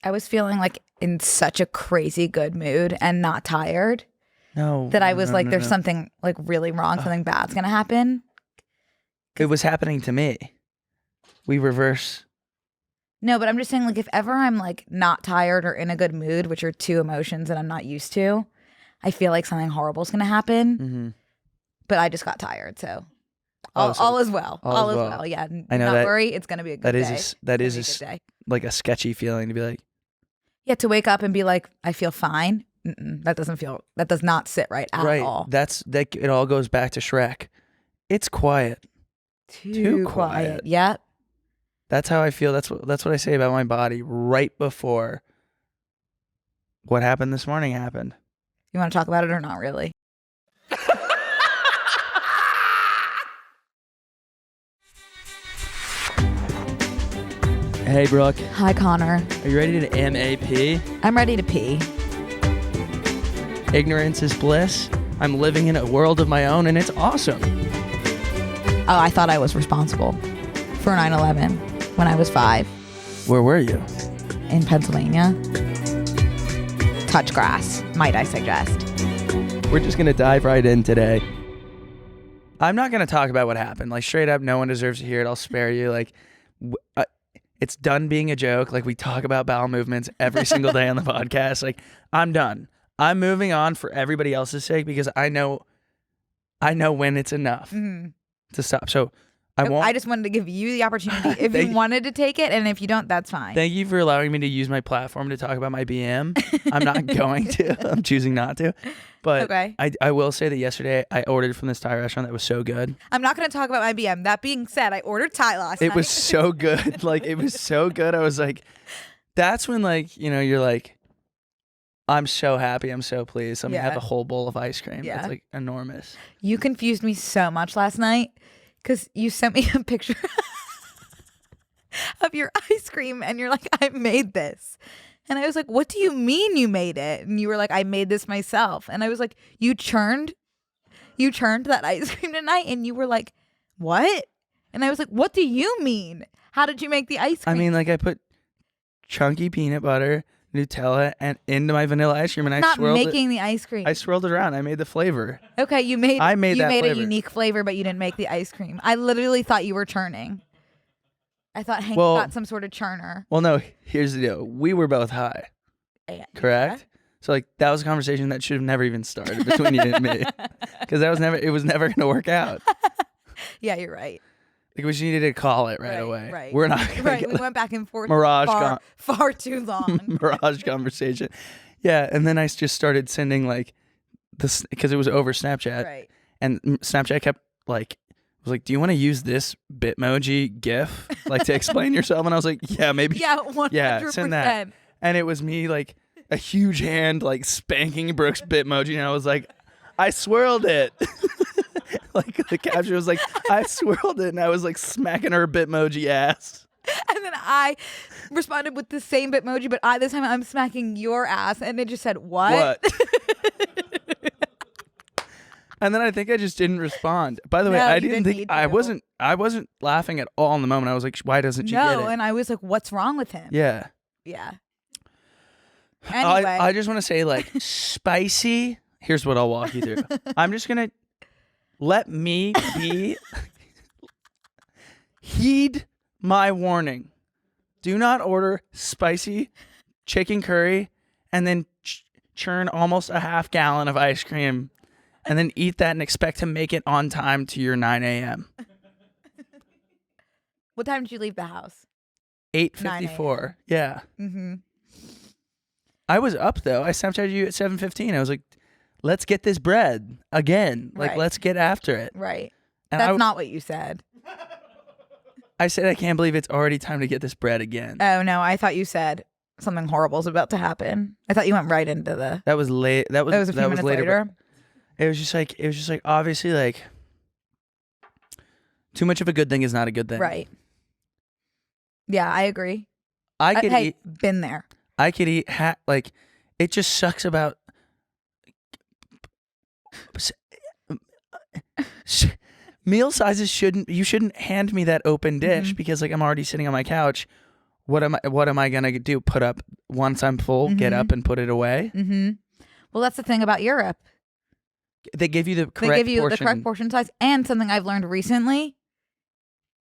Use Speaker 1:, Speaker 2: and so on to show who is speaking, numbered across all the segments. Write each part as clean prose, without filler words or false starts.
Speaker 1: I was feeling like in such a crazy good mood and not tired.
Speaker 2: No.
Speaker 1: That I was there's something like really wrong. Something bad's going to happen.
Speaker 2: It was happening to me. We reverse.
Speaker 1: No, but I'm just saying like if ever I'm like not tired or in a good mood, which are two emotions that I'm not used to, I feel like something horrible is going to happen.
Speaker 2: Mm-hmm.
Speaker 1: But I just got tired, so all is well. All is well. Yeah,
Speaker 2: I know
Speaker 1: not
Speaker 2: that,
Speaker 1: worry. It's going to be a good day.
Speaker 2: That is like a sketchy feeling to be like.
Speaker 1: Yeah, to wake up and be like, I feel fine. That does not sit right at all.
Speaker 2: It all goes back to Shrek. It's quiet. Too quiet.
Speaker 1: Yep.
Speaker 2: That's how I feel. That's what I say about my body right before what happened this morning happened.
Speaker 1: You want to talk about it or not really?
Speaker 3: Hey, Brooke.
Speaker 1: Hi, Connor.
Speaker 3: Are you ready to MAP?
Speaker 1: I'm ready to pee.
Speaker 2: Ignorance is bliss. I'm living in a world of my own, and it's awesome.
Speaker 1: Oh, I thought I was responsible for 9/11 when I was 5.
Speaker 2: Where were you?
Speaker 1: In Pennsylvania. Touch grass, might I suggest.
Speaker 2: We're just going to dive right in today. I'm not going to talk about what happened. Like, straight up, no one deserves to hear it. I'll spare you. Like, it's done being a joke. Like, we talk about bowel movements every single day on the podcast. Like, I'm done. I'm moving on for everybody else's sake because I know when it's enough to stop. So I
Speaker 1: just wanted to give you the opportunity if you wanted to take it, and if you don't, that's fine.
Speaker 2: Thank you for allowing me to use my platform to talk about my BM. I'm not going to. I'm choosing not to. But
Speaker 1: okay.
Speaker 2: I will say that yesterday I ordered from this Thai restaurant that was so good.
Speaker 1: I'm not going to talk about my BM. That being said, I ordered Thai last night.
Speaker 2: It was so good. Like, it was so good. I was like, that's when, like, you know, you're like, I'm so happy. I'm so pleased. I'm going to have a whole bowl of ice cream. Yeah. It's like enormous.
Speaker 1: You confused me so much last night because you sent me a picture of your ice cream and you're like, I made this. And I was like, what do you mean you made it? And you were like, I made this myself. And I was like, you churned that ice cream tonight? And you were like, what? And I was like, what do you mean? How did you make the ice cream?
Speaker 2: I mean, like, I put chunky peanut butter, Nutella, and into my vanilla ice cream, and I swirled it.
Speaker 1: Not making the ice cream.
Speaker 2: I swirled it around. I made the flavor.
Speaker 1: Okay, you made
Speaker 2: a
Speaker 1: unique flavor, but you didn't make the ice cream. I literally thought you were churning. I thought Hank got some sort of churner.
Speaker 2: Well, no, here's the deal. We were both high. Correct? Yeah. So, like, that was a conversation that should have never even started between you and me. Because it was never going to work out.
Speaker 1: Yeah, you're right.
Speaker 2: Like, we just needed to call it right away.
Speaker 1: Right.
Speaker 2: We're not going
Speaker 1: to we went back and forth far too long.
Speaker 2: Mirage conversation. Yeah, and then I just started sending, like, this, because it was over Snapchat. Right. And Snapchat kept, like, was like, do you want to use this Bitmoji GIF, like, to explain yourself? And I was like, yeah, maybe.
Speaker 1: Yeah, 100%.
Speaker 2: Yeah, send that. And it was me, like, a huge hand, like, spanking Brooke's Bitmoji. And I was like, I swirled it. Like, the caption was like, I swirled it. And I was, like, smacking her Bitmoji ass.
Speaker 1: And then I responded with the same Bitmoji, but this time I'm smacking your ass. And it just said, what?
Speaker 2: And then I think I just didn't respond. By the way, I didn't think I wasn't laughing at all in the moment. I was like, why doesn't she get it?
Speaker 1: No, and I was like, what's wrong with him?
Speaker 2: Yeah.
Speaker 1: Yeah. Anyway.
Speaker 2: I just want to say, like, spicy. Here's what I'll walk you through. I'm just going to let me be. Heed my warning. Do not order spicy chicken curry and then churn almost a half gallon of ice cream and then eat that and expect to make it on time to your 9 a.m.
Speaker 1: What time did you leave the house?
Speaker 2: 8:54. Yeah.
Speaker 1: Mm-hmm.
Speaker 2: I was up, though. I Snapchatted you at 7:15. I was like, let's get this bread again. Like, let's get after it.
Speaker 1: Right. And that's not what you said.
Speaker 2: I said, I can't believe it's already time to get this bread again.
Speaker 1: Oh, no. I thought you said something horrible is about to happen. I thought you went right into the...
Speaker 2: That was late. That was
Speaker 1: a few minutes later.
Speaker 2: It was just like, obviously, like, too much of a good thing is not a good thing.
Speaker 1: Right. Yeah, I agree.
Speaker 2: I could eat...
Speaker 1: Been there.
Speaker 2: I could eat, like, it just sucks about... Meal sizes you shouldn't hand me that open dish because, like, I'm already sitting on my couch What am I gonna do? Put up once I'm full, get up and put it away?
Speaker 1: Mm-hmm. Well, that's the thing about Europe.
Speaker 2: They give you the correct
Speaker 1: They give you
Speaker 2: portion.
Speaker 1: the correct portion size. And something I've learned recently,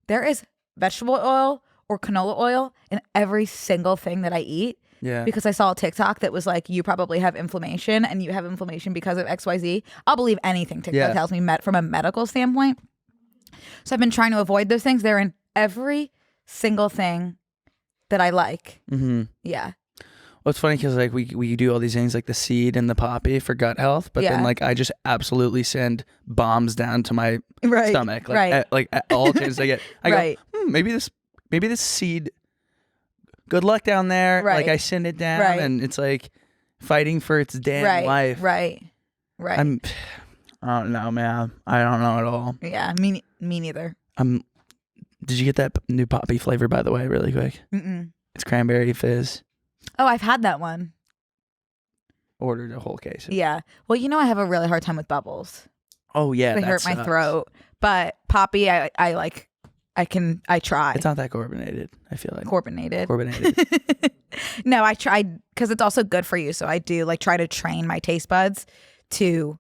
Speaker 1: there is vegetable oil or canola oil in every single thing that I eat.
Speaker 2: Yeah.
Speaker 1: Because I saw a TikTok that was like, you probably have inflammation and you have inflammation because of XYZ. I'll believe anything TikTok tells me from a medical standpoint. So I've been trying to avoid those things. They're in every single thing that I like.
Speaker 2: Mm-hmm.
Speaker 1: Yeah.
Speaker 2: Well, it's funny because like we do all these things like the seed and the poppy for gut health, but then like I just absolutely send bombs down to my stomach. Like at all times I go, maybe this seed. Good luck down there.
Speaker 1: Right.
Speaker 2: Like I send it down, and it's like fighting for its damn life.
Speaker 1: Right.
Speaker 2: I don't know, man. I don't know at all.
Speaker 1: Yeah, me neither.
Speaker 2: Did you get that new poppy flavor, by the way, really quick?
Speaker 1: Mm-mm.
Speaker 2: It's cranberry fizz.
Speaker 1: Oh, I've had that one.
Speaker 2: Ordered a whole case.
Speaker 1: Yeah. Well, you know I have a really hard time with bubbles.
Speaker 2: Oh yeah,
Speaker 1: they hurt my throat. But poppy, I like. I try.
Speaker 2: It's not that carbonated, I feel like.
Speaker 1: Carbonated.
Speaker 2: No,
Speaker 1: I tried because it's also good for you. So I do like try to train my taste buds to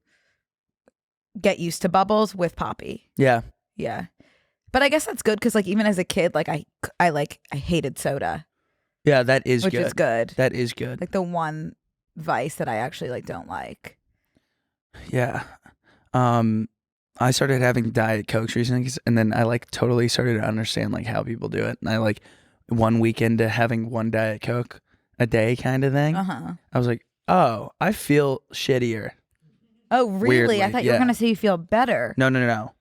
Speaker 1: get used to bubbles with poppy.
Speaker 2: Yeah.
Speaker 1: Yeah. But I guess that's good because like even as a kid, like I hated soda.
Speaker 2: Yeah, that is
Speaker 1: which
Speaker 2: good.
Speaker 1: Which is good.
Speaker 2: That is good.
Speaker 1: Like the one vice that I actually like don't like.
Speaker 2: Yeah. I started having Diet Cokes recently, and then I like totally started to understand like how people do it. And I like 1 week into having one Diet Coke a day kind of thing. I was like, oh, I feel shittier.
Speaker 1: Oh, really?
Speaker 2: Weirdly,
Speaker 1: I thought you were gonna say you feel better.
Speaker 2: No.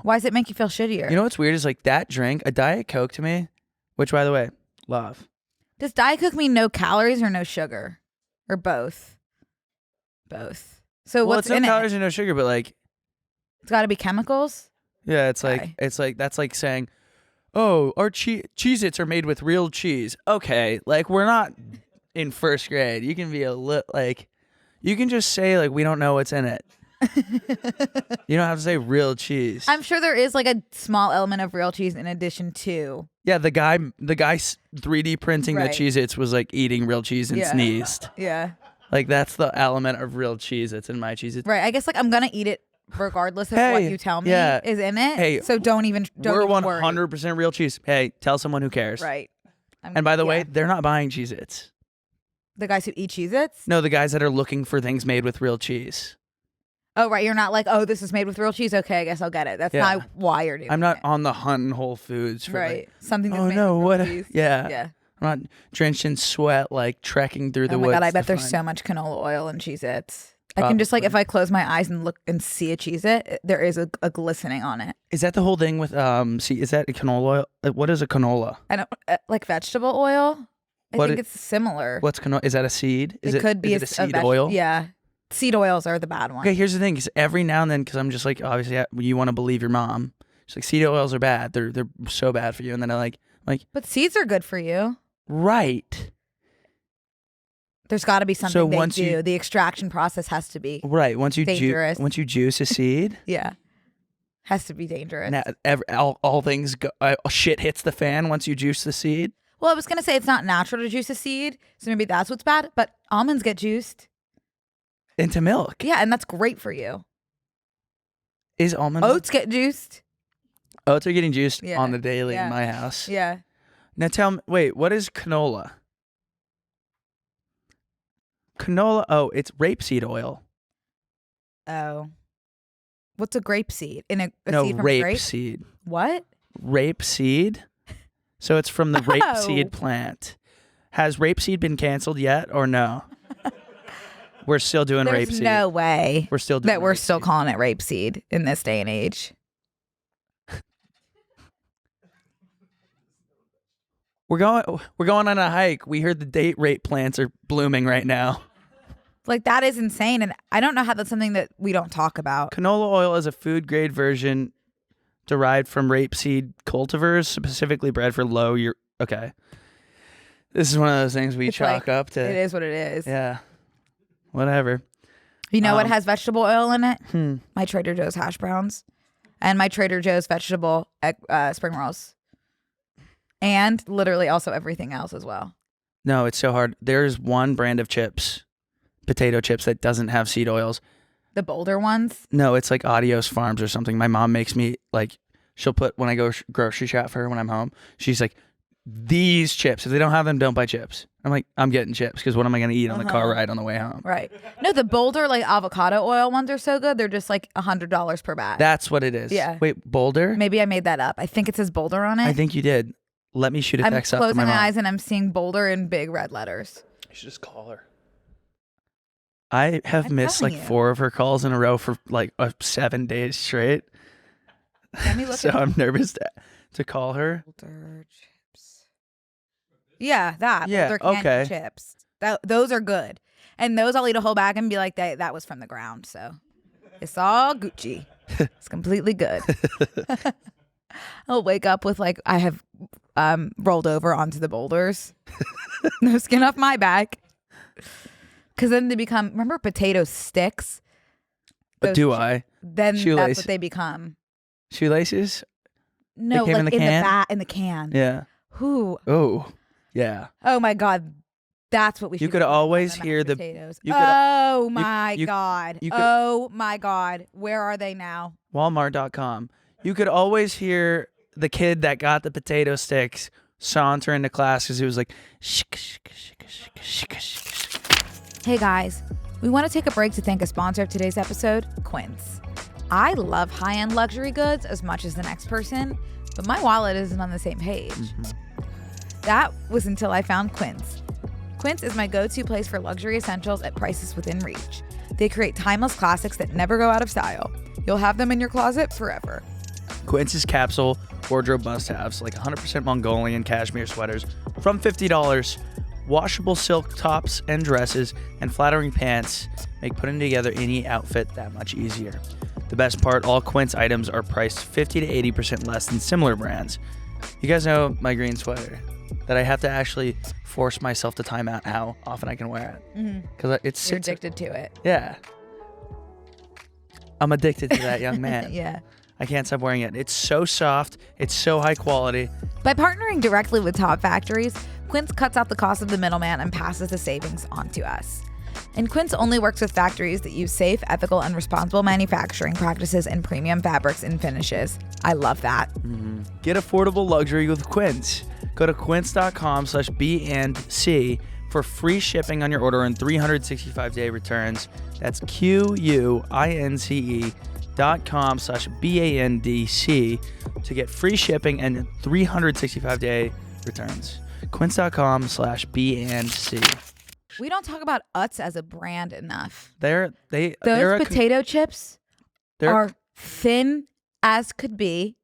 Speaker 1: Why does it make you feel shittier?
Speaker 2: You know what's weird is like that drink, a Diet Coke to me, which by the way, love.
Speaker 1: Does Diet Coke mean no calories or no sugar, or both? Both. So what's in it?
Speaker 2: It's no calories or no sugar, but like.
Speaker 1: It's got to be chemicals?
Speaker 2: Yeah, it's like that's like saying, "Oh, our Cheez-Its are made with real cheese." Okay, like we're not in first grade. You can be you can just say like we don't know what's in it. You don't have to say real cheese.
Speaker 1: I'm sure there is like a small element of real cheese in addition to.
Speaker 2: Yeah, the guy 3D printing the Cheez-Its was like eating real cheese and sneezed.
Speaker 1: Yeah.
Speaker 2: Like that's the element of real Cheez-Its in my Cheez-Its.
Speaker 1: Right. I guess like I'm gonna eat it regardless of what you tell me is in it.
Speaker 2: Hey,
Speaker 1: so don't even
Speaker 2: we're 100%
Speaker 1: worry.
Speaker 2: real cheese. Hey, tell someone who cares.
Speaker 1: Right.
Speaker 2: And by the way, they're not buying Cheez-Its.
Speaker 1: The guys who eat Cheez-Its?
Speaker 2: No, the guys that are looking for things made with real cheese.
Speaker 1: Oh, right. You're not like, oh, this is made with real cheese. Okay, I guess I'll get it. That's not why you're doing it.
Speaker 2: I'm not on the hunt in Whole Foods for like,
Speaker 1: something that's made with real cheese.
Speaker 2: Yeah. I'm not drenched in sweat, like trekking through the woods.
Speaker 1: Oh my God, I bet there's so much canola oil in Cheez-Its. I can just like, if I close my eyes and look and see a Cheez-It, there is a glistening on it.
Speaker 2: Is that the whole thing with, is that a canola oil? What is a canola?
Speaker 1: I don't, like vegetable oil? I think it's similar.
Speaker 2: What's canola? Is that a seed?
Speaker 1: It could be
Speaker 2: a seed oil?
Speaker 1: Yeah. Seed oils are the bad ones.
Speaker 2: Okay, here's the thing. Because every now and then, because I'm just like, obviously, you want to believe your mom. She's like, seed oils are bad. They're so bad for you. And then I like.
Speaker 1: But seeds are good for you.
Speaker 2: Right.
Speaker 1: There's got to be something they do. The extraction process has to be
Speaker 2: once you
Speaker 1: dangerous.
Speaker 2: Once you juice a seed,
Speaker 1: has to be dangerous.
Speaker 2: Now, all things go, shit hits the fan once you juice the seed.
Speaker 1: Well, I was gonna say it's not natural to juice a seed, so maybe that's what's bad. But almonds get juiced
Speaker 2: into milk.
Speaker 1: Yeah, and that's great for you.
Speaker 2: Is almond
Speaker 1: oats get juiced?
Speaker 2: Oats are getting juiced on the daily in my house.
Speaker 1: Yeah.
Speaker 2: Now tell me, wait, what is canola? Canola, it's rapeseed oil.
Speaker 1: Oh. What's a grape seed? Seed from
Speaker 2: rape
Speaker 1: grape?
Speaker 2: seed.
Speaker 1: What?
Speaker 2: Rapeseed. So it's from the rapeseed plant. Has rapeseed been canceled yet or no? We're still doing rapeseed.
Speaker 1: There's no way
Speaker 2: we're still doing
Speaker 1: we're still calling it rapeseed in this day and age.
Speaker 2: We're going on a hike. We heard the date rape plants are blooming right now.
Speaker 1: Like that is insane, and I don't know how that's something that we don't talk about.
Speaker 2: Canola oil is a food grade version derived from rapeseed cultivars, specifically bred for low. Okay. This is one of those things we chalk up to.
Speaker 1: It is what it is.
Speaker 2: Yeah. Whatever.
Speaker 1: You know what has vegetable oil in it? My Trader Joe's hash browns, and my Trader Joe's vegetable spring rolls. And literally also everything else as well.
Speaker 2: No, it's so hard. There's one brand of chips, potato chips, that doesn't have seed oils.
Speaker 1: The bolder ones?
Speaker 2: No, it's like Adios Farms or something. My mom makes me like, she'll put, when I go grocery shop for her when I'm home, she's like, these chips, if they don't have them, don't buy chips. I'm like, I'm getting chips because what am I going to eat on the car ride on the way home?
Speaker 1: Right. No, the bolder like avocado oil ones are so good. They're just like $100 per bag.
Speaker 2: That's what it is.
Speaker 1: Yeah.
Speaker 2: Wait, Boulder?
Speaker 1: Maybe I made that up. I think it says Boulder on it.
Speaker 2: I think you did. Let me shoot a
Speaker 1: I'm
Speaker 2: text up to
Speaker 1: closing
Speaker 2: my
Speaker 1: my
Speaker 2: mom.
Speaker 1: eyes and I'm seeing Boulder in big red letters.
Speaker 2: You should just call her. I have
Speaker 1: I'm
Speaker 2: missed like
Speaker 1: telling you.
Speaker 2: 4 of her calls in a row for like 7 days straight.
Speaker 1: Let me look
Speaker 2: So
Speaker 1: at
Speaker 2: I'm nervous to call her.
Speaker 1: Boulder chips. Yeah, that.
Speaker 2: Yeah,
Speaker 1: Boulder candy
Speaker 2: okay.
Speaker 1: chips. Those are good. And those I'll eat a whole bag and be like, that was from the ground. So it's all Gucci. It's completely good. I'll wake up with like I have rolled over onto the boulders. No skin off my back. Because then they become, remember potato sticks? Those
Speaker 2: Do I?
Speaker 1: Then
Speaker 2: Shoelace.
Speaker 1: that's what they become.
Speaker 2: Shoelaces?
Speaker 1: No,
Speaker 2: came
Speaker 1: like
Speaker 2: in the can?
Speaker 1: in the can.
Speaker 2: Yeah.
Speaker 1: Who?
Speaker 2: Oh, yeah.
Speaker 1: Oh my God. That's what we should
Speaker 2: You could
Speaker 1: do on
Speaker 2: always
Speaker 1: the
Speaker 2: hear
Speaker 1: mashed
Speaker 2: the-
Speaker 1: potatoes.
Speaker 2: you could-
Speaker 1: Oh my
Speaker 2: you-
Speaker 1: God.
Speaker 2: you could-
Speaker 1: Oh my God. Where are they now?
Speaker 2: Walmart.com. You could always hear the kid that got the potato sticks saunter into class because he was like, shika, shika, shika, shika, shika, shika.
Speaker 1: Hey guys, we want to take a break to thank a sponsor of today's episode, Quince. I love high-end luxury goods as much as the next person, but my wallet isn't on the same page. That was until I found Quince. Quince is my go-to place for luxury essentials at prices within reach. They create timeless classics that never go out of style. You'll have them in your closet forever.
Speaker 2: Quince's capsule wardrobe must-haves like 100% Mongolian cashmere sweaters from $50, washable silk tops and dresses, and flattering pants make putting together any outfit that much easier. The best part, all Quince items are priced 50 to 80% less than similar brands. You guys know my green sweater that I have to actually force myself to time out how often I can wear it. Because it's
Speaker 1: You're addicted to it.
Speaker 2: Yeah. I'm addicted to that young man.
Speaker 1: Yeah.
Speaker 2: I can't stop wearing it. It's so soft. It's so high quality.
Speaker 1: By partnering directly with top factories, Quince cuts out the cost of the middleman and passes the savings on to us. And Quince only works with factories that use safe, ethical, and responsible manufacturing practices and premium fabrics and finishes. I love that.
Speaker 2: Get affordable luxury with Quince. Go to quince.com/B&C for free shipping on your order and 365-day returns. That's QUINCE.com/BANDC to get free shipping and 365-day returns. Quince.com/B&C.
Speaker 1: We don't talk about Utz as a brand enough.
Speaker 2: They're
Speaker 1: Those potato chips
Speaker 2: they're
Speaker 1: are thin as could be,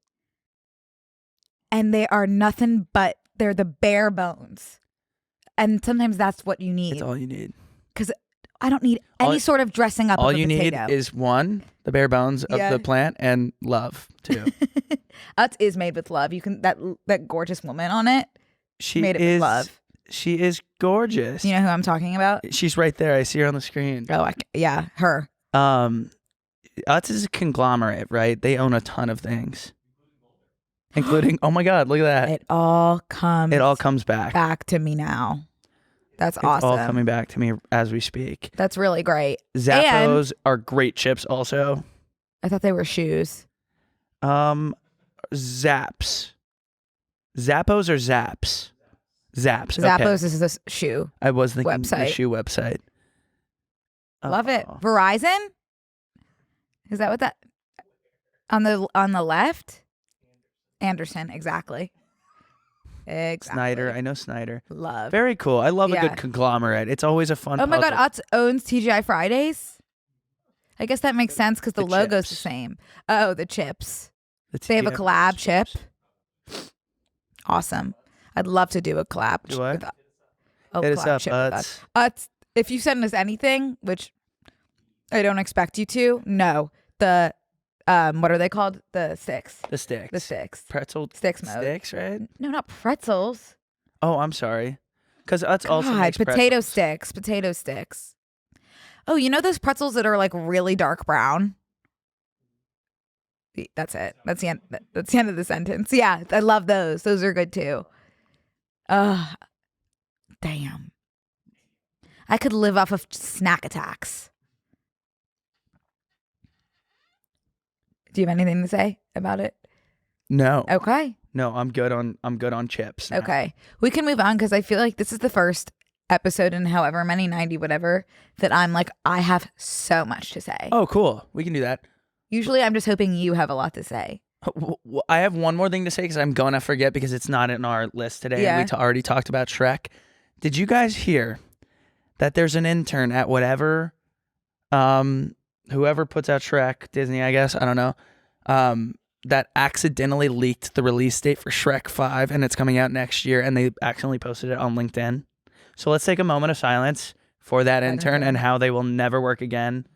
Speaker 1: and they are nothing but they're the bare bones. And sometimes that's what you need.
Speaker 2: It's all you need.
Speaker 1: Because I don't need any sort of dressing up
Speaker 2: All
Speaker 1: of a
Speaker 2: you need
Speaker 1: potato.
Speaker 2: is one, the bare bones of
Speaker 1: Yeah.
Speaker 2: the plant, and love too.
Speaker 1: Utz is made with love. You can that gorgeous woman on it.
Speaker 2: She
Speaker 1: Made it
Speaker 2: is
Speaker 1: with love.
Speaker 2: She is gorgeous.
Speaker 1: You know who I'm talking about?
Speaker 2: She's right there. I see her on the screen.
Speaker 1: Oh, yeah, her.
Speaker 2: Utz is a conglomerate, right? They own a ton of things, including. Oh my God! Look at that!
Speaker 1: It all comes.
Speaker 2: It all comes back.
Speaker 1: to me now. That's
Speaker 2: It's
Speaker 1: awesome.
Speaker 2: all coming back to me as we speak.
Speaker 1: That's really great.
Speaker 2: Zappos are great chips. Also,
Speaker 1: I thought they were shoes.
Speaker 2: Zappos. Zappos or Zaps? Zaps. Okay.
Speaker 1: Zappos is this shoe.
Speaker 2: I was thinking the
Speaker 1: website.
Speaker 2: shoe website.
Speaker 1: Love it.
Speaker 2: Oh.
Speaker 1: Verizon? Is that what that on the left? Anderson, exactly.
Speaker 2: Snyder. I know Snyder.
Speaker 1: Love.
Speaker 2: Very cool. I love a
Speaker 1: Yeah.
Speaker 2: good conglomerate. It's always a fun
Speaker 1: Oh my God,
Speaker 2: puzzle.
Speaker 1: Utz owns TGI Fridays. I guess that makes sense because the logo's the
Speaker 2: chips.
Speaker 1: same. Oh, the chips.
Speaker 2: The
Speaker 1: They have a
Speaker 2: TGI
Speaker 1: collab chip.
Speaker 2: chips.
Speaker 1: Awesome. I'd love to do a collab.
Speaker 2: Do I?
Speaker 1: with a
Speaker 2: Hit us
Speaker 1: collab
Speaker 2: up,
Speaker 1: chip with
Speaker 2: Utz.
Speaker 1: Utz, if you send us anything, which I don't expect you to, no. The what are they called? The sticks.
Speaker 2: The sticks.
Speaker 1: The sticks.
Speaker 2: Pretzel
Speaker 1: Sticks mode.
Speaker 2: sticks, right?
Speaker 1: No, not pretzels.
Speaker 2: Oh, I'm sorry. Because Utz also
Speaker 1: God,
Speaker 2: makes
Speaker 1: potato
Speaker 2: pretzels.
Speaker 1: sticks. Potato sticks. Oh, you know those pretzels that are like really dark brown? That's it. That's the end. That's the end of the sentence. Yeah, I love those. Those are good too. Ugh. Damn. I could live off of snack attacks. Do you have anything to say about it?
Speaker 2: No.
Speaker 1: Okay.
Speaker 2: No, I'm good on chips now.
Speaker 1: Okay. We can move on because I feel like this is the first episode in however many, 90 whatever, that I'm like, I have so much to say.
Speaker 2: Oh, cool. We can do that.
Speaker 1: Usually I'm just hoping you have a lot to say.
Speaker 2: I have one more thing to say because I'm going to forget because it's not in our list today.
Speaker 1: Yeah.
Speaker 2: And we already talked about Shrek. Did you guys hear that there's an intern at whatever, whoever puts out Shrek, Disney, I guess, I don't know, that accidentally leaked the release date for Shrek 5 and it's coming out next year and they accidentally posted it on LinkedIn. So let's take a moment of silence for that intern and how they will never work again.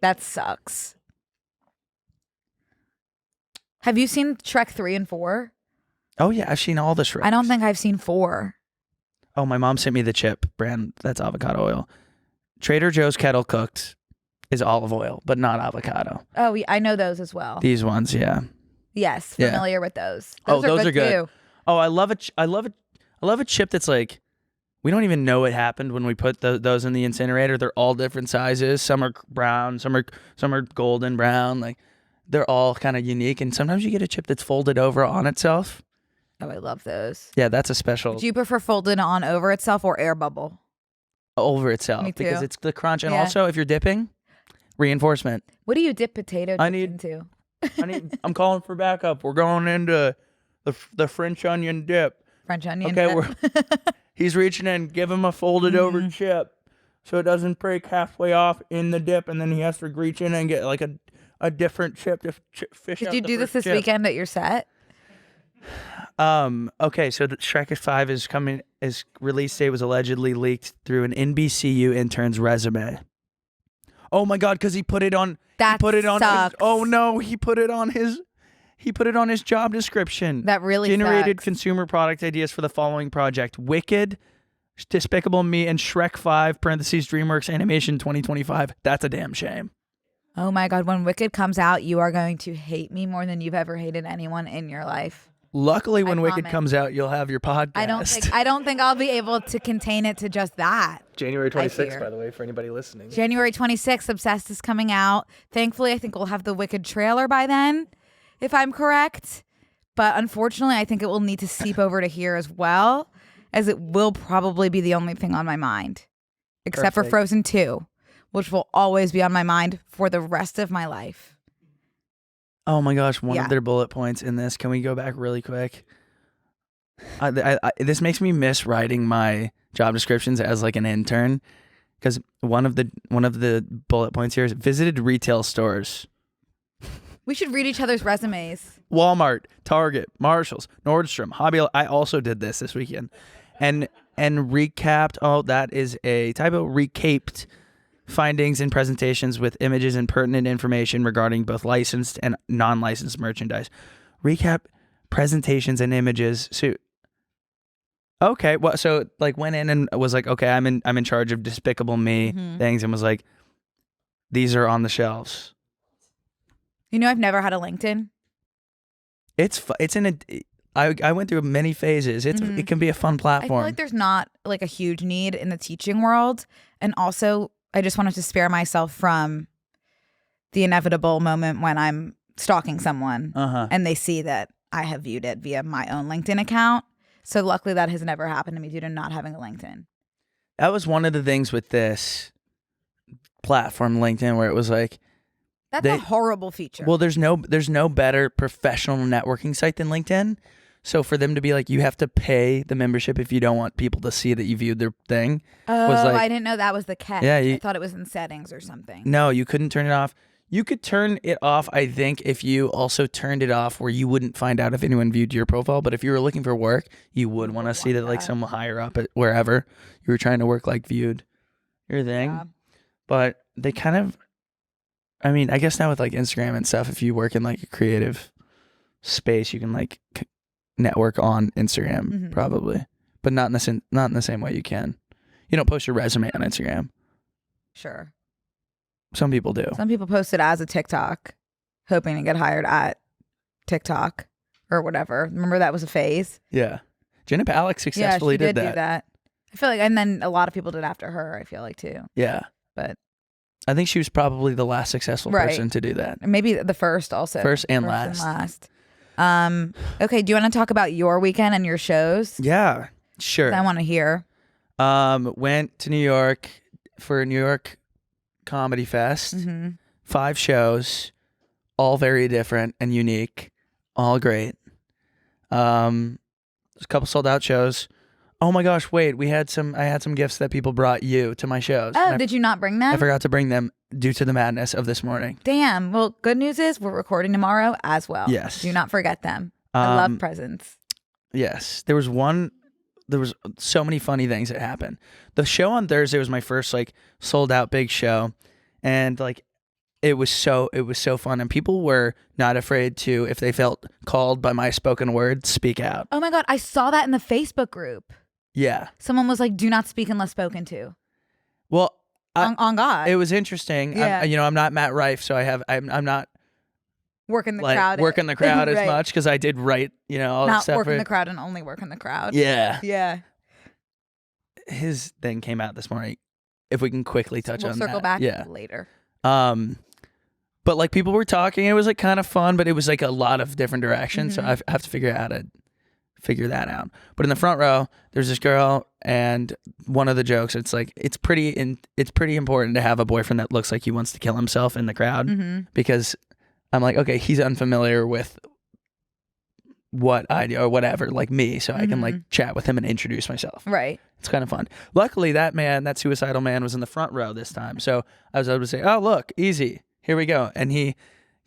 Speaker 1: That sucks. Have you seen Shrek 3 and 4?
Speaker 2: Oh yeah, I've seen all the Shreks.
Speaker 1: I don't think I've seen 4.
Speaker 2: Oh, my mom sent me the chip brand. That's avocado oil. Trader Joe's Kettle Cooked is olive oil, but not avocado.
Speaker 1: Oh, I know those as well.
Speaker 2: These ones, yeah.
Speaker 1: Yes,
Speaker 2: Yeah.
Speaker 1: familiar with those.
Speaker 2: Those are good.
Speaker 1: Too.
Speaker 2: Oh, I love a chip that's like, we don't even know what happened when we put those in the incinerator. They're all different sizes. Some are brown, some are golden brown. Like they're all kind of unique. And sometimes you get a chip that's folded over on itself.
Speaker 1: Oh, I love those.
Speaker 2: Yeah, that's a special.
Speaker 1: Do you prefer folded on over itself or air bubble?
Speaker 2: Over itself.
Speaker 1: Me too.
Speaker 2: Because it's the crunch. And
Speaker 1: Yeah.
Speaker 2: also, if you're dipping, reinforcement.
Speaker 1: What do you dip potato chips into?
Speaker 2: I'm calling for backup. We're going into the French onion dip.
Speaker 1: French onion
Speaker 2: Okay,
Speaker 1: dip?
Speaker 2: He's reaching in. Give him a folded over chip so it doesn't break halfway off in the dip, and then he has to reach in and get like a different chip to fish out
Speaker 1: Did you
Speaker 2: the
Speaker 1: do this
Speaker 2: first chip.
Speaker 1: weekend at your set?
Speaker 2: Okay, so the Shrek 5 is coming. His release date was allegedly leaked through an NBCU intern's resume. Oh my God, because he put it on.
Speaker 1: That
Speaker 2: he put it on.
Speaker 1: sucks.
Speaker 2: Oh no, he put it on his. He put it on his job description.
Speaker 1: That really
Speaker 2: generated
Speaker 1: sucks.
Speaker 2: consumer product ideas for the following project: Wicked, Despicable Me, and Shrek 5 (parentheses DreamWorks Animation 2025). That's a damn shame.
Speaker 1: Oh my God, when Wicked comes out, you are going to hate me more than you've ever hated anyone in your life.
Speaker 2: Luckily, when Wicked
Speaker 1: promise.
Speaker 2: comes out, you'll have your podcast.
Speaker 1: I don't think I'll be able to contain it to just that.
Speaker 2: January
Speaker 1: I
Speaker 2: 26th,
Speaker 1: fear.
Speaker 2: by the way, for anybody listening.
Speaker 1: January 26th, Obsessed is coming out. Thankfully, I think we'll have the Wicked trailer by then, if I'm correct. But unfortunately, I think it will need to seep over to here as well, as it will probably be the only thing on my mind. Except for
Speaker 2: Perfect.
Speaker 1: Frozen 2, which will always be on my mind for the rest of my life.
Speaker 2: Oh my gosh, one
Speaker 1: Yeah.
Speaker 2: of their bullet points in this. Can we go back really quick? This makes me miss writing my job descriptions as like an intern, because one of the bullet points here is visited retail stores.
Speaker 1: We should read each other's resumes.
Speaker 2: Walmart, Target, Marshalls, Nordstrom, Hobby. I also did this weekend, and recapped. Oh, that is a typo. Recaped findings and presentations with images and pertinent information regarding both licensed and non-licensed merchandise. Recap presentations and images. So, okay, well, so like went in and was like, okay, I'm in charge of Despicable Me things, and was like, these are on the shelves.
Speaker 1: You know, I've never had a LinkedIn.
Speaker 2: I went through many phases. It can be a fun
Speaker 1: I
Speaker 2: platform.
Speaker 1: feel like there's not like a huge need in the teaching world. And also, I just wanted to spare myself from the inevitable moment when I'm stalking someone and they see that I have viewed it via my own LinkedIn account. So luckily that has never happened to me due to not having a LinkedIn.
Speaker 2: That was one of the things with this platform, LinkedIn, where it was like,
Speaker 1: That's a horrible feature.
Speaker 2: well, there's no better professional networking site than LinkedIn. So for them to be like, you have to pay the membership if you don't want people to see that you viewed their thing. Was like,
Speaker 1: I didn't know that was the catch.
Speaker 2: Yeah,
Speaker 1: I thought it was in settings or something.
Speaker 2: no, you couldn't turn it off. You could turn it off, I think, if you also turned it off where you wouldn't find out if anyone viewed your profile. But if you were looking for work, you would want to see that like someone higher up at wherever you were trying to work like viewed your thing.
Speaker 1: Yeah.
Speaker 2: But they kind of, I mean, I guess now with like Instagram and stuff, if you work in like a creative space, you can like network on Instagram probably, but not in the same way you can. You don't post your resume on Instagram.
Speaker 1: Sure.
Speaker 2: Some people do.
Speaker 1: Some people post it as a TikTok, hoping to get hired at TikTok or whatever. Remember that was a phase?
Speaker 2: Yeah. Jenna Alex successfully
Speaker 1: she did
Speaker 2: that.
Speaker 1: do that. I feel like, and then a lot of people did after her, I feel like, too.
Speaker 2: Yeah.
Speaker 1: But
Speaker 2: I think she was probably the last successful person to do that.
Speaker 1: Maybe the first also.
Speaker 2: First and last.
Speaker 1: Okay, do you want to talk about your weekend and your shows?
Speaker 2: Yeah, sure.
Speaker 1: I want to hear.
Speaker 2: Went to New York for a New York Comedy Fest. 5 shows, all very different and unique, all great. There's a couple sold out shows. Oh my gosh, wait, I had some gifts that people brought you to my shows.
Speaker 1: Oh, did you not bring them?
Speaker 2: I forgot to bring them due to the madness of this morning.
Speaker 1: Damn. Well, good news is we're recording tomorrow as well.
Speaker 2: Yes.
Speaker 1: Do not forget them. I love presents.
Speaker 2: Yes. There was so many funny things that happened. The show on Thursday was my first like sold out big show, and like it was so fun, and people were not afraid to, if they felt called by my spoken word, speak out.
Speaker 1: Oh my God, I saw that in the Facebook group.
Speaker 2: Yeah.
Speaker 1: Someone was like, "Do not speak unless spoken to."
Speaker 2: Well,
Speaker 1: on God.
Speaker 2: it was interesting.
Speaker 1: Yeah.
Speaker 2: I'm not Matt Rife, so I'm not
Speaker 1: working the
Speaker 2: like
Speaker 1: crowd.
Speaker 2: working the crowd
Speaker 1: Right.
Speaker 2: as much, because I did write, all that
Speaker 1: not
Speaker 2: stuff.
Speaker 1: working the crowd and only working the crowd.
Speaker 2: Yeah.
Speaker 1: Yeah.
Speaker 2: His thing came out this morning. If we can quickly touch
Speaker 1: We'll
Speaker 2: on
Speaker 1: circle
Speaker 2: that.
Speaker 1: back later.
Speaker 2: But like people were talking, it was like kind of fun, but it was like a lot of different directions. So I have to figure out how to figure that out. But in the front row, there's this girl, and one of the jokes, it's like it's pretty important to have a boyfriend that looks like he wants to kill himself in the crowd, because I'm like, okay, he's unfamiliar with what I do or whatever, like me, so I can like chat with him and introduce myself.
Speaker 1: Right.
Speaker 2: It's kind of fun. Luckily, that suicidal man was in the front row this time, so I was able to say, "Oh, look, easy. Here we go." And he.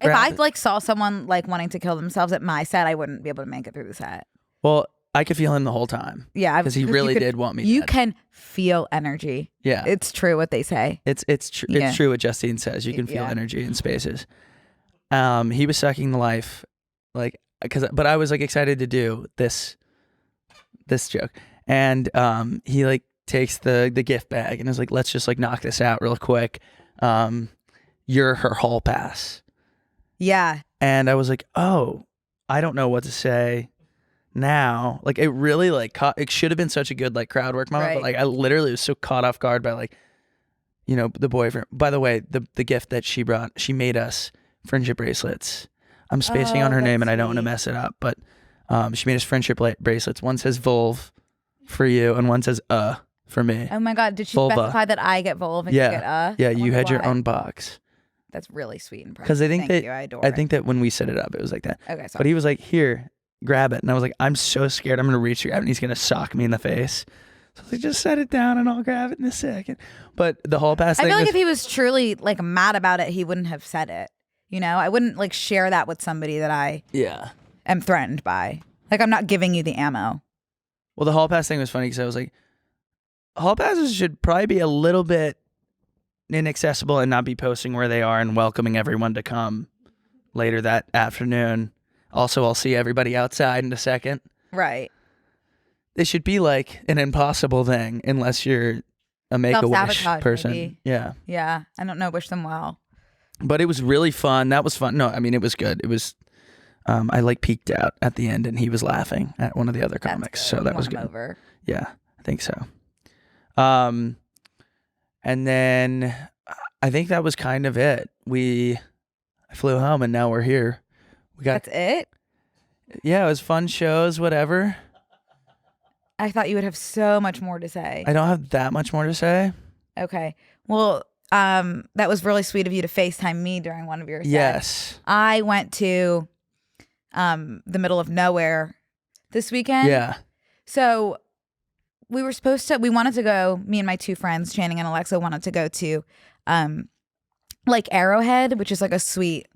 Speaker 1: If I like saw someone like wanting to kill themselves at my set, I wouldn't be able to make it through the set.
Speaker 2: Well, I could feel him the whole time.
Speaker 1: Yeah,
Speaker 2: because he really did want me.
Speaker 1: You can feel energy.
Speaker 2: Yeah,
Speaker 1: it's true what they say.
Speaker 2: It's true what Justine says. You can feel energy in spaces. He was sucking the life, like, but I was like excited to do this joke, and he like takes the gift bag and is like, "Let's just like knock this out real quick. You're her hall pass."
Speaker 1: Yeah,
Speaker 2: and I was like, "Oh, I don't know what to say now." Like it really like it should have been such a good like crowd work moment, but like I literally was so caught off guard by like, the boyfriend. By the way, the gift that she brought, she made us friendship bracelets. I'm spacing on her name and I don't want to mess it up, but she made us friendship bracelets. One says Volv for you and one says for me.
Speaker 1: Oh my God, did she
Speaker 2: Vulva.
Speaker 1: specify that I get Volv and you get
Speaker 2: Yeah, you had your own box.
Speaker 1: That's really sweet and
Speaker 2: because I think
Speaker 1: Thank you, I adore
Speaker 2: I
Speaker 1: it.
Speaker 2: think that when we set it up, it was like that.
Speaker 1: Okay, sorry.
Speaker 2: But he was like, "Here, grab it," and I was like, "I'm so scared. I'm gonna reach to grab it, and he's gonna sock me in the face." So I was like, "Just set it down, and I'll grab it in a second." But the hall pass
Speaker 1: I
Speaker 2: thing
Speaker 1: feel like
Speaker 2: was,
Speaker 1: if he was truly like mad about it, he wouldn't have said it. I wouldn't like share that with somebody that I am threatened by. Like I'm not giving you the ammo.
Speaker 2: Well, the hall pass thing was funny because I was like, hall passes should probably be a little bit inaccessible and not be posting where they are and welcoming everyone to come later that afternoon. Also, I'll see everybody outside in a second.
Speaker 1: Right.
Speaker 2: They should be like an impossible thing unless you're a Make-A-Wish person.
Speaker 1: Maybe.
Speaker 2: Yeah.
Speaker 1: Yeah. I don't know. Wish them well.
Speaker 2: But it was really fun. That was fun. No, I mean, it was good. It was, I like peeked out at the end and he was laughing at one of the other comics. So that was good.
Speaker 1: Over.
Speaker 2: Yeah, I think so. And then I think that was kind of it. I flew home and now we're here.
Speaker 1: That's it?
Speaker 2: Yeah, it was fun shows, whatever.
Speaker 1: I thought you would have so much more to say.
Speaker 2: I don't have that much more to say.
Speaker 1: Okay. Well, that was really sweet of you to FaceTime me during one of your sets.
Speaker 2: Yes.
Speaker 1: I went to the middle of nowhere this weekend.
Speaker 2: Yeah.
Speaker 1: So we wanted to go, me and my 2 friends, Channing and Alexa, wanted to go to like Arrowhead, which is like a sweet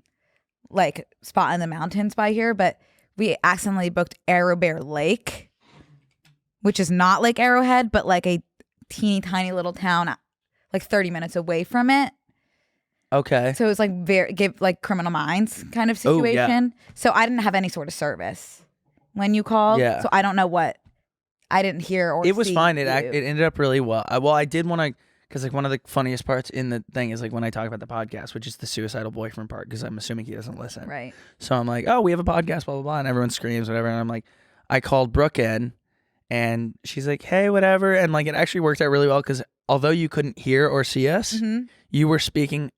Speaker 1: like spot in the mountains by here, but we accidentally booked Arrow Bear Lake, which is not like Arrowhead, but like a teeny tiny little town like 30 minutes away from it.
Speaker 2: Okay.
Speaker 1: So it was like Criminal Minds kind of situation. So I didn't have any sort of service when you called.
Speaker 2: Yeah.
Speaker 1: So I don't know what I didn't hear or
Speaker 2: it was
Speaker 1: see
Speaker 2: fine.
Speaker 1: you.
Speaker 2: It ended up really well. I did want to, because like one of the funniest parts in the thing is like when I talk about the podcast, which is the suicidal boyfriend part, because I'm assuming he doesn't listen.
Speaker 1: Right.
Speaker 2: So I'm like, "Oh, we have a podcast, blah, blah, blah," and everyone screams, whatever. And I'm like, I called Brooke in, And she's like, hey, whatever. And like it actually worked out really well because although you couldn't hear or see us, you were speaking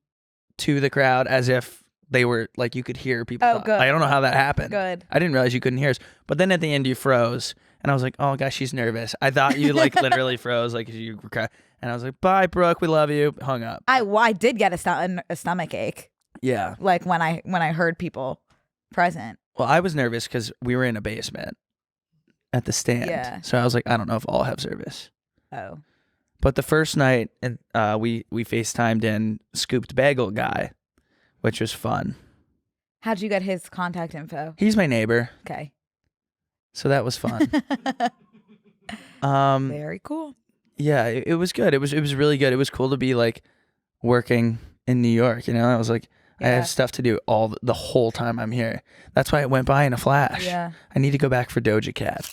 Speaker 2: to the crowd as if they were like you could hear people.
Speaker 1: Oh, good.
Speaker 2: I don't know how that happened.
Speaker 1: Good.
Speaker 2: I didn't realize you couldn't hear us. But then at the end you froze. And I was like, oh gosh, she's nervous. I thought you like literally froze. Like you were crying. And I was like, bye, Brooke. We love you. Hung up.
Speaker 1: I did get a stomach ache.
Speaker 2: Yeah.
Speaker 1: Like when I heard people present.
Speaker 2: Well, I was nervous because we were in a basement at the stand.
Speaker 1: Yeah.
Speaker 2: So I was like, I don't know if all have service.
Speaker 1: Oh.
Speaker 2: But the first night, and we FaceTimed in Scooped Bagel Guy, which was fun.
Speaker 1: How'd you get his contact info?
Speaker 2: He's my neighbor.
Speaker 1: Okay.
Speaker 2: So that was fun.
Speaker 1: Very cool.
Speaker 2: Yeah, it was good. It was really good. It was cool to be like working in New York. You know, I was like, I have stuff to do the whole time I'm here. That's why it went by in a flash.
Speaker 1: Yeah.
Speaker 2: I need to go back for Doja Cat.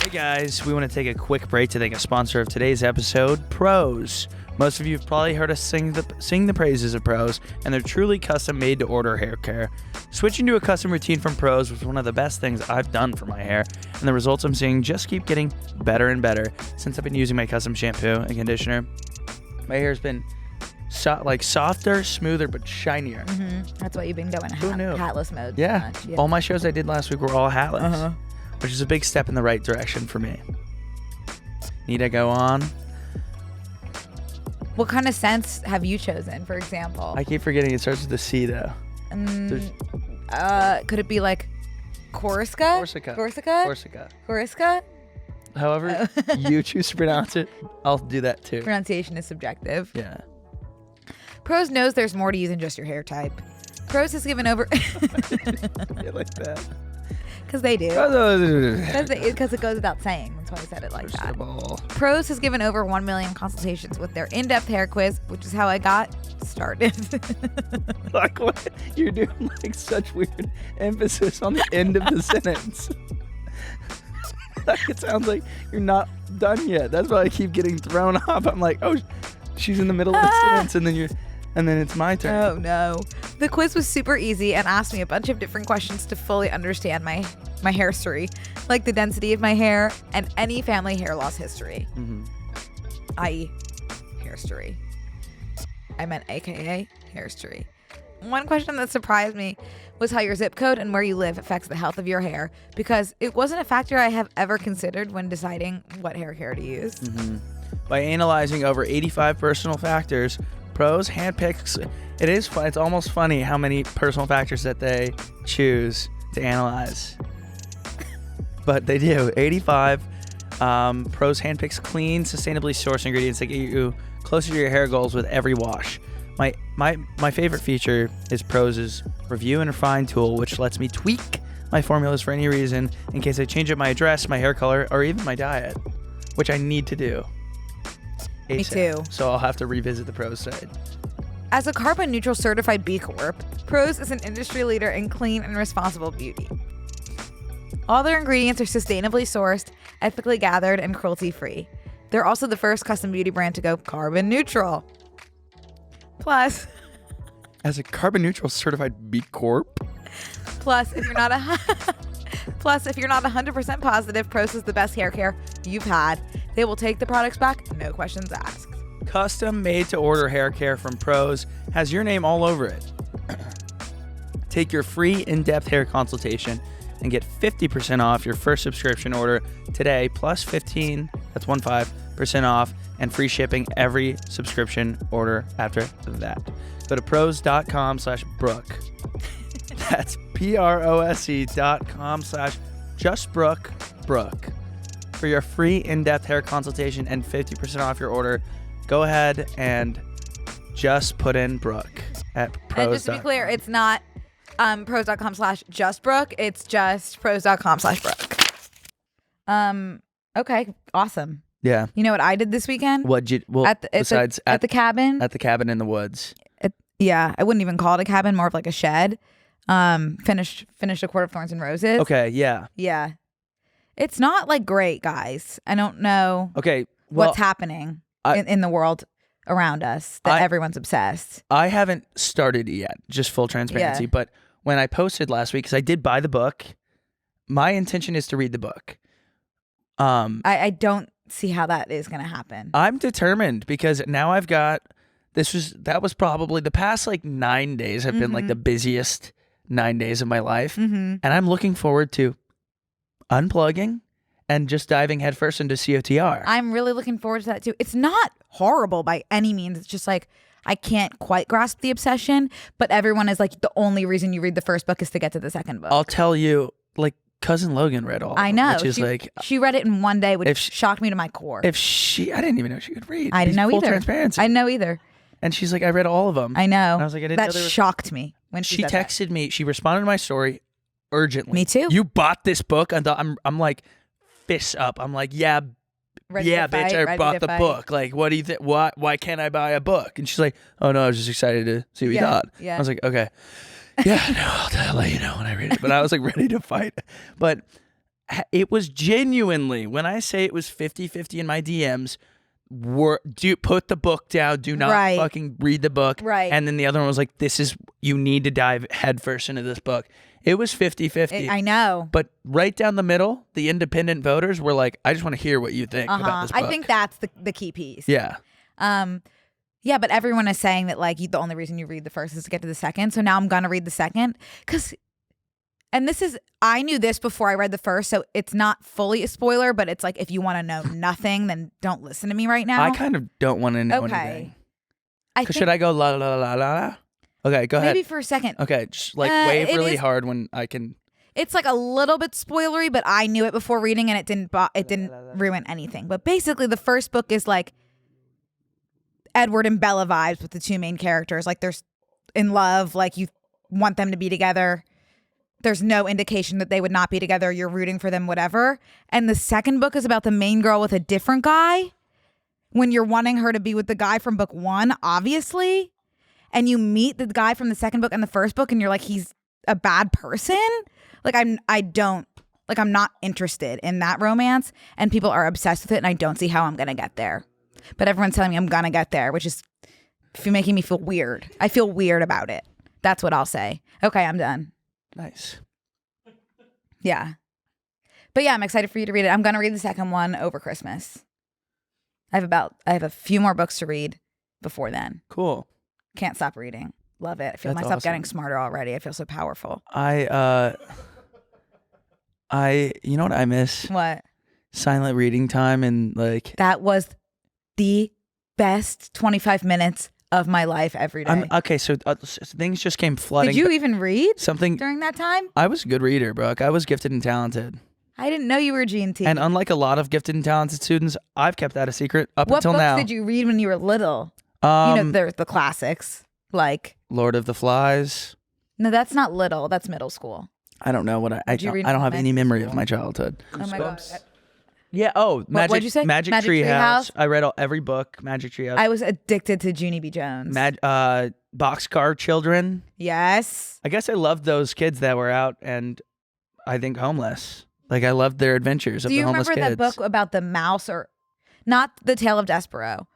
Speaker 2: Hey guys, we want to take a quick break to thank a sponsor of today's episode, Prose. Most of you have probably heard us sing the praises of Prose, and they're truly custom made to order hair care. Switching to a custom routine from Prose was one of the best things I've done for my hair, and the results I'm seeing just keep getting better and better since I've been using my custom shampoo and conditioner. My hair's been softer, smoother, but shinier.
Speaker 1: That's why you've been going
Speaker 2: Who knew?
Speaker 1: hatless mode.
Speaker 2: Yeah.
Speaker 1: So much.
Speaker 2: All my shows I did last week were all hatless, which is a big step in the right direction for me. Need I go on?
Speaker 1: What kind of scents have you chosen, for example?
Speaker 2: I keep forgetting it starts with a C, though.
Speaker 1: Could it be like Corsica? Corsica?
Speaker 2: However you choose to pronounce it, I'll do that too.
Speaker 1: Pronunciation is subjective.
Speaker 2: Yeah.
Speaker 1: Prose knows there's more to you than just your hair type. Prose has given over...
Speaker 2: You like that?
Speaker 1: Because they do. Because it goes without saying. That's why I said it like that. Prose has given over 1 million consultations with their in-depth hair quiz, which is how I got started.
Speaker 2: Like what? You're doing like such weird emphasis on the end of the sentence. Like it sounds like you're not done yet. That's why I keep getting thrown off. I'm like, oh, she's in the middle of the sentence, and then it's my turn.
Speaker 1: Oh no. The quiz was super easy and asked me a bunch of different questions to fully understand my hair history, like the density of my hair and any family hair loss history, i.e. hair history. I meant AKA hair history. One question that surprised me was how your zip code and where you live affects the health of your hair, because it wasn't a factor I have ever considered when deciding what hair care to use.
Speaker 2: By analyzing over 85 personal factors, Prose handpicks. It is fun. It's almost funny how many personal factors that they choose to analyze. But they do. 85. Prose handpicks clean, sustainably sourced ingredients that get you closer to your hair goals with every wash. My favorite feature is Prose's review and refine tool, which lets me tweak my formulas for any reason in case I change up my address, my hair color, or even my diet, which I need to do. ASAP.
Speaker 1: Me too.
Speaker 2: So I'll have to revisit the Prose site.
Speaker 1: As a carbon neutral certified B Corp, Prose is an industry leader in clean and responsible beauty. All their ingredients are sustainably sourced, ethically gathered, and cruelty-free. They're also the first custom beauty brand to go carbon neutral. Plus,
Speaker 2: as a carbon neutral certified B Corp.
Speaker 1: If you're not 100% positive Prose is the best hair care you've had, they will take the products back, no questions asked.
Speaker 2: Custom made to order hair care from Prose has your name all over it. Take your free in-depth hair consultation and get 50% off your first subscription order today, plus 15%, that's 15% off, and free shipping every subscription order after that. Go to prose.com/Brooke. That's prose.com/justbrooke for your free in-depth hair consultation and 50% off your order. Go ahead and just put in Brooke at prose.
Speaker 1: And just to be clear, it's not prose.com/justbrooke. It's just prose.com/Brooke. Okay, awesome.
Speaker 2: Yeah.
Speaker 1: You know what I did this weekend?
Speaker 2: Besides
Speaker 1: at the cabin?
Speaker 2: At the cabin in the woods.
Speaker 1: Yeah, I wouldn't even call it a cabin, more of like a shed. Finished a quart of Thorns and Roses.
Speaker 2: Okay, yeah.
Speaker 1: Yeah. It's not like great, guys. I don't know what's happening in the world around us that everyone's obsessed.
Speaker 2: I haven't started it yet, just full transparency.
Speaker 1: Yeah.
Speaker 2: But when I posted last week, because I did buy the book, my intention is to read the book.
Speaker 1: I don't see how that is going to happen.
Speaker 2: I'm determined because now I've got that was probably the past like 9 days have been like the busiest 9 days of my life. And I'm looking forward to unplugging and just diving headfirst into COTR.
Speaker 1: I'm really looking forward to that too. It's not horrible by any means. It's just like I can't quite grasp the obsession, but everyone is like, the only reason you read the first book is to get to the second book.
Speaker 2: I'll tell you, like, Cousin Logan read all of them,
Speaker 1: I know.
Speaker 2: which is
Speaker 1: she read it in one day, which shocked me to my core.
Speaker 2: I didn't even know she could read.
Speaker 1: I didn't know
Speaker 2: Full
Speaker 1: either.
Speaker 2: Transparency.
Speaker 1: I didn't know either.
Speaker 2: And she's like, I read all of them.
Speaker 1: I know.
Speaker 2: And I was like, I didn't know there was...
Speaker 1: shocked me when she
Speaker 2: texted me. She responded to my story urgently.
Speaker 1: Me too.
Speaker 2: You bought this book? And I'm like, fists up. I'm like, yeah, bitch, I bought the book. Like, what do you think? Why can't I buy a book? And she's like, oh no, I was just excited to see what you thought.
Speaker 1: Yeah.
Speaker 2: I was like, okay. Yeah, no, I'll let you know when I read it. But I was like ready to fight. But it was genuinely, when I say it was 50-50 in my DMs, put the book down, do not fucking read the book.
Speaker 1: Right.
Speaker 2: And then the other one was like, you need to dive headfirst into this book. It was 50-50.
Speaker 1: I know.
Speaker 2: But right down the middle, the independent voters were like, I just want to hear what you think about this book.
Speaker 1: I think that's the key piece.
Speaker 2: Yeah.
Speaker 1: Yeah, but everyone is saying that like the only reason you read the first is to get to the second. So now I'm going to read the second. And I knew this before I read the first, so it's not fully a spoiler, but it's like, if you want to know nothing, then don't listen to me right now.
Speaker 2: I kind of don't want to know anything. Should I go la la la la la? Okay, go ahead.
Speaker 1: Maybe for a second.
Speaker 2: Okay, just like wave really hard when I can. It's
Speaker 1: like a little bit spoilery, but I knew it before reading, and it didn't ruin anything. But basically, the first book is like Edward and Bella vibes with the two main characters. Like they're in love, like you want them to be together. There's no indication that they would not be together. You're rooting for them, whatever. And the second book is about the main girl with a different guy. When you're wanting her to be with the guy from book one, obviously. And you meet the guy from the second book and the first book, and you're like, he's a bad person. Like I'm not interested in that romance. And people are obsessed with it, and I don't see how I'm gonna get there. But everyone's telling me I'm gonna get there, which is making me feel weird. I feel weird about it. That's what I'll say. Okay, I'm done.
Speaker 2: Nice.
Speaker 1: Yeah. But yeah, I'm excited for you to read it. I'm going to read the second one over Christmas. I have a few more books to read before then.
Speaker 2: Cool.
Speaker 1: Can't stop reading. Love it. I feel
Speaker 2: That's
Speaker 1: myself
Speaker 2: awesome.
Speaker 1: getting smarter already. I feel so powerful.
Speaker 2: You know what I miss?
Speaker 1: What?
Speaker 2: Silent reading time, and like
Speaker 1: that was the best 25 minutes of my life every day.
Speaker 2: Okay, so things just came flooding.
Speaker 1: Did you even read
Speaker 2: something
Speaker 1: during that time?
Speaker 2: I was a good reader, Brooke. I was gifted and talented.
Speaker 1: I didn't know you were G&T.
Speaker 2: And unlike a lot of gifted and talented students, I've kept that a secret until now.
Speaker 1: What books did you read when you were little? There's the classics like
Speaker 2: Lord of the Flies.
Speaker 1: No, that's not little. That's middle school.
Speaker 2: I don't know what I don't have any memory of my childhood.
Speaker 1: Oh my God.
Speaker 2: Yeah. Oh,
Speaker 1: what'd you say?
Speaker 2: Magic Treehouse. I read every book. Magic Treehouse.
Speaker 1: I was addicted to Junie B. Jones.
Speaker 2: Boxcar Children.
Speaker 1: Yes.
Speaker 2: I guess I loved those kids that were out and I think homeless. Like I loved their adventures of the homeless kids.
Speaker 1: Do you remember that book about the mouse, or not The Tale of Despero?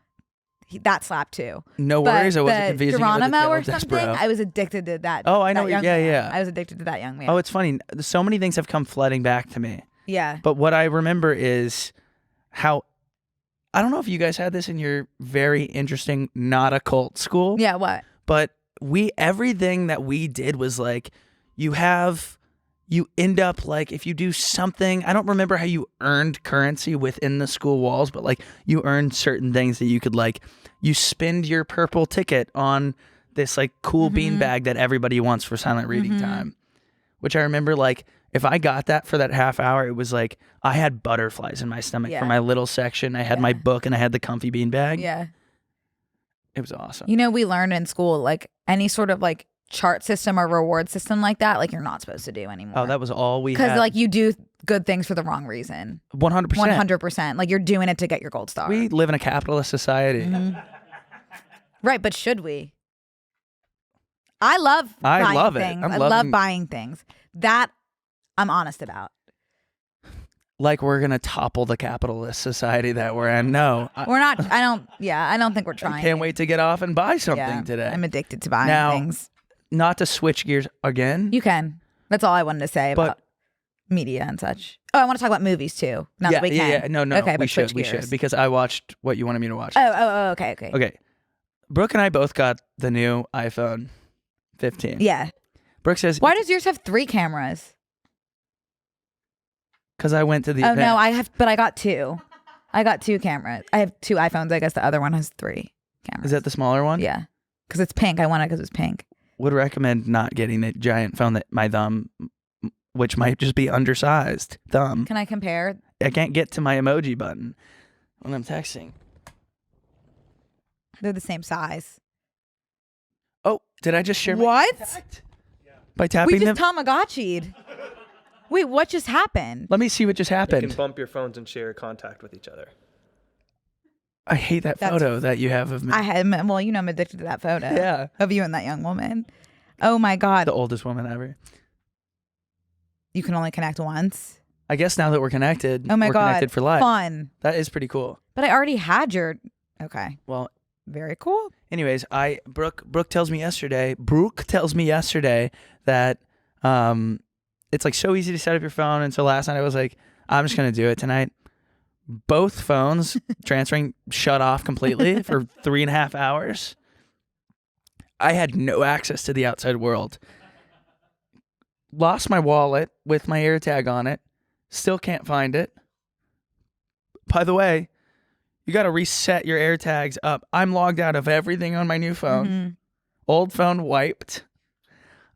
Speaker 1: That slapped too.
Speaker 2: No worries. I wasn't confusing it with The Tale of Despero.
Speaker 1: I was addicted to that.
Speaker 2: Oh, I know.
Speaker 1: Yeah. I was addicted to that young man.
Speaker 2: Oh, it's funny. So many things have come flooding back to me.
Speaker 1: Yeah.
Speaker 2: But what I remember is how, I don't know if you guys had this in your very interesting, not a cult school.
Speaker 1: Yeah, what?
Speaker 2: But everything that we did was like, you end up like, if you do something, I don't remember how you earned currency within the school walls, but like you earned certain things that you could like, you spend your purple ticket on this like cool beanbag that everybody wants for silent reading time, which I remember like, if I got that for that half hour, it was like I had butterflies in my stomach for my little section. I had my book and I had the comfy beanbag.
Speaker 1: Yeah.
Speaker 2: It was awesome.
Speaker 1: We learned in school, like any sort of like chart system or reward system like that, like you're not supposed to do anymore.
Speaker 2: Oh, that was all we had.
Speaker 1: Because like you do good things for the wrong reason.
Speaker 2: 100%.
Speaker 1: 100%. Like you're doing it to get your gold star.
Speaker 2: We live in a capitalist society.
Speaker 1: Right, but should we? I love
Speaker 2: it.
Speaker 1: things. I love buying things. That I'm honest about.
Speaker 2: Like we're going to topple the capitalist society that we're in. No.
Speaker 1: We're not. I don't think we're trying.
Speaker 2: I can't wait to get off and buy something today.
Speaker 1: I'm addicted to buying things.
Speaker 2: Not to switch gears again.
Speaker 1: You can. That's all I wanted to say about. media and such. Oh, I want to talk about movies too. Now that we can.
Speaker 2: Yeah. No.
Speaker 1: Okay,
Speaker 2: we
Speaker 1: but switch
Speaker 2: should
Speaker 1: gears.
Speaker 2: because I watched what you wanted me to watch.
Speaker 1: Oh, okay.
Speaker 2: Okay. Brooke and I both got the new iPhone 15.
Speaker 1: Yeah.
Speaker 2: Brooke says,
Speaker 1: Why does yours have 3 cameras?
Speaker 2: because I went to the
Speaker 1: Oh
Speaker 2: event.
Speaker 1: no, I got 2. I got 2 cameras. I have 2 iPhones. I guess the other one has 3 cameras.
Speaker 2: Is that the smaller one?
Speaker 1: Yeah, because it's pink. I want it because it's pink.
Speaker 2: Would recommend not getting a giant phone that my thumb, which might just be undersized thumb.
Speaker 1: Can I compare?
Speaker 2: I can't get to my emoji button when I'm texting.
Speaker 1: They're the same size.
Speaker 2: Oh, did I just share
Speaker 1: What?
Speaker 2: by
Speaker 1: We
Speaker 2: tapping
Speaker 1: just
Speaker 2: them?
Speaker 1: Tamagotchi'd. Wait, what just happened?
Speaker 2: Let me see what just
Speaker 4: You
Speaker 2: happened.
Speaker 4: can bump your phones and share contact with each other.
Speaker 2: I hate that
Speaker 1: That's-
Speaker 2: photo that you have of me.
Speaker 1: Well, you know I'm addicted to that photo.
Speaker 2: Yeah.
Speaker 1: Of you and that young woman. Oh my God.
Speaker 2: The oldest woman ever.
Speaker 1: You can only connect once.
Speaker 2: I guess now that we're connected,
Speaker 1: Oh my
Speaker 2: we're
Speaker 1: God.
Speaker 2: connected for life.
Speaker 1: Fun.
Speaker 2: That is pretty cool.
Speaker 1: But I already had your. Okay.
Speaker 2: Well,
Speaker 1: Very cool.
Speaker 2: anyways, Brooke tells me yesterday that it's like so easy to set up your phone, and so last night I was like, I'm just gonna do it tonight. Both phones transferring shut off completely for 3.5 hours. I had no access to the outside world. Lost my wallet with my AirTag on it. Still can't find it. By the way, you got to reset your AirTags up. I'm logged out of everything on my new phone.
Speaker 1: Mm-hmm.
Speaker 2: Old phone wiped.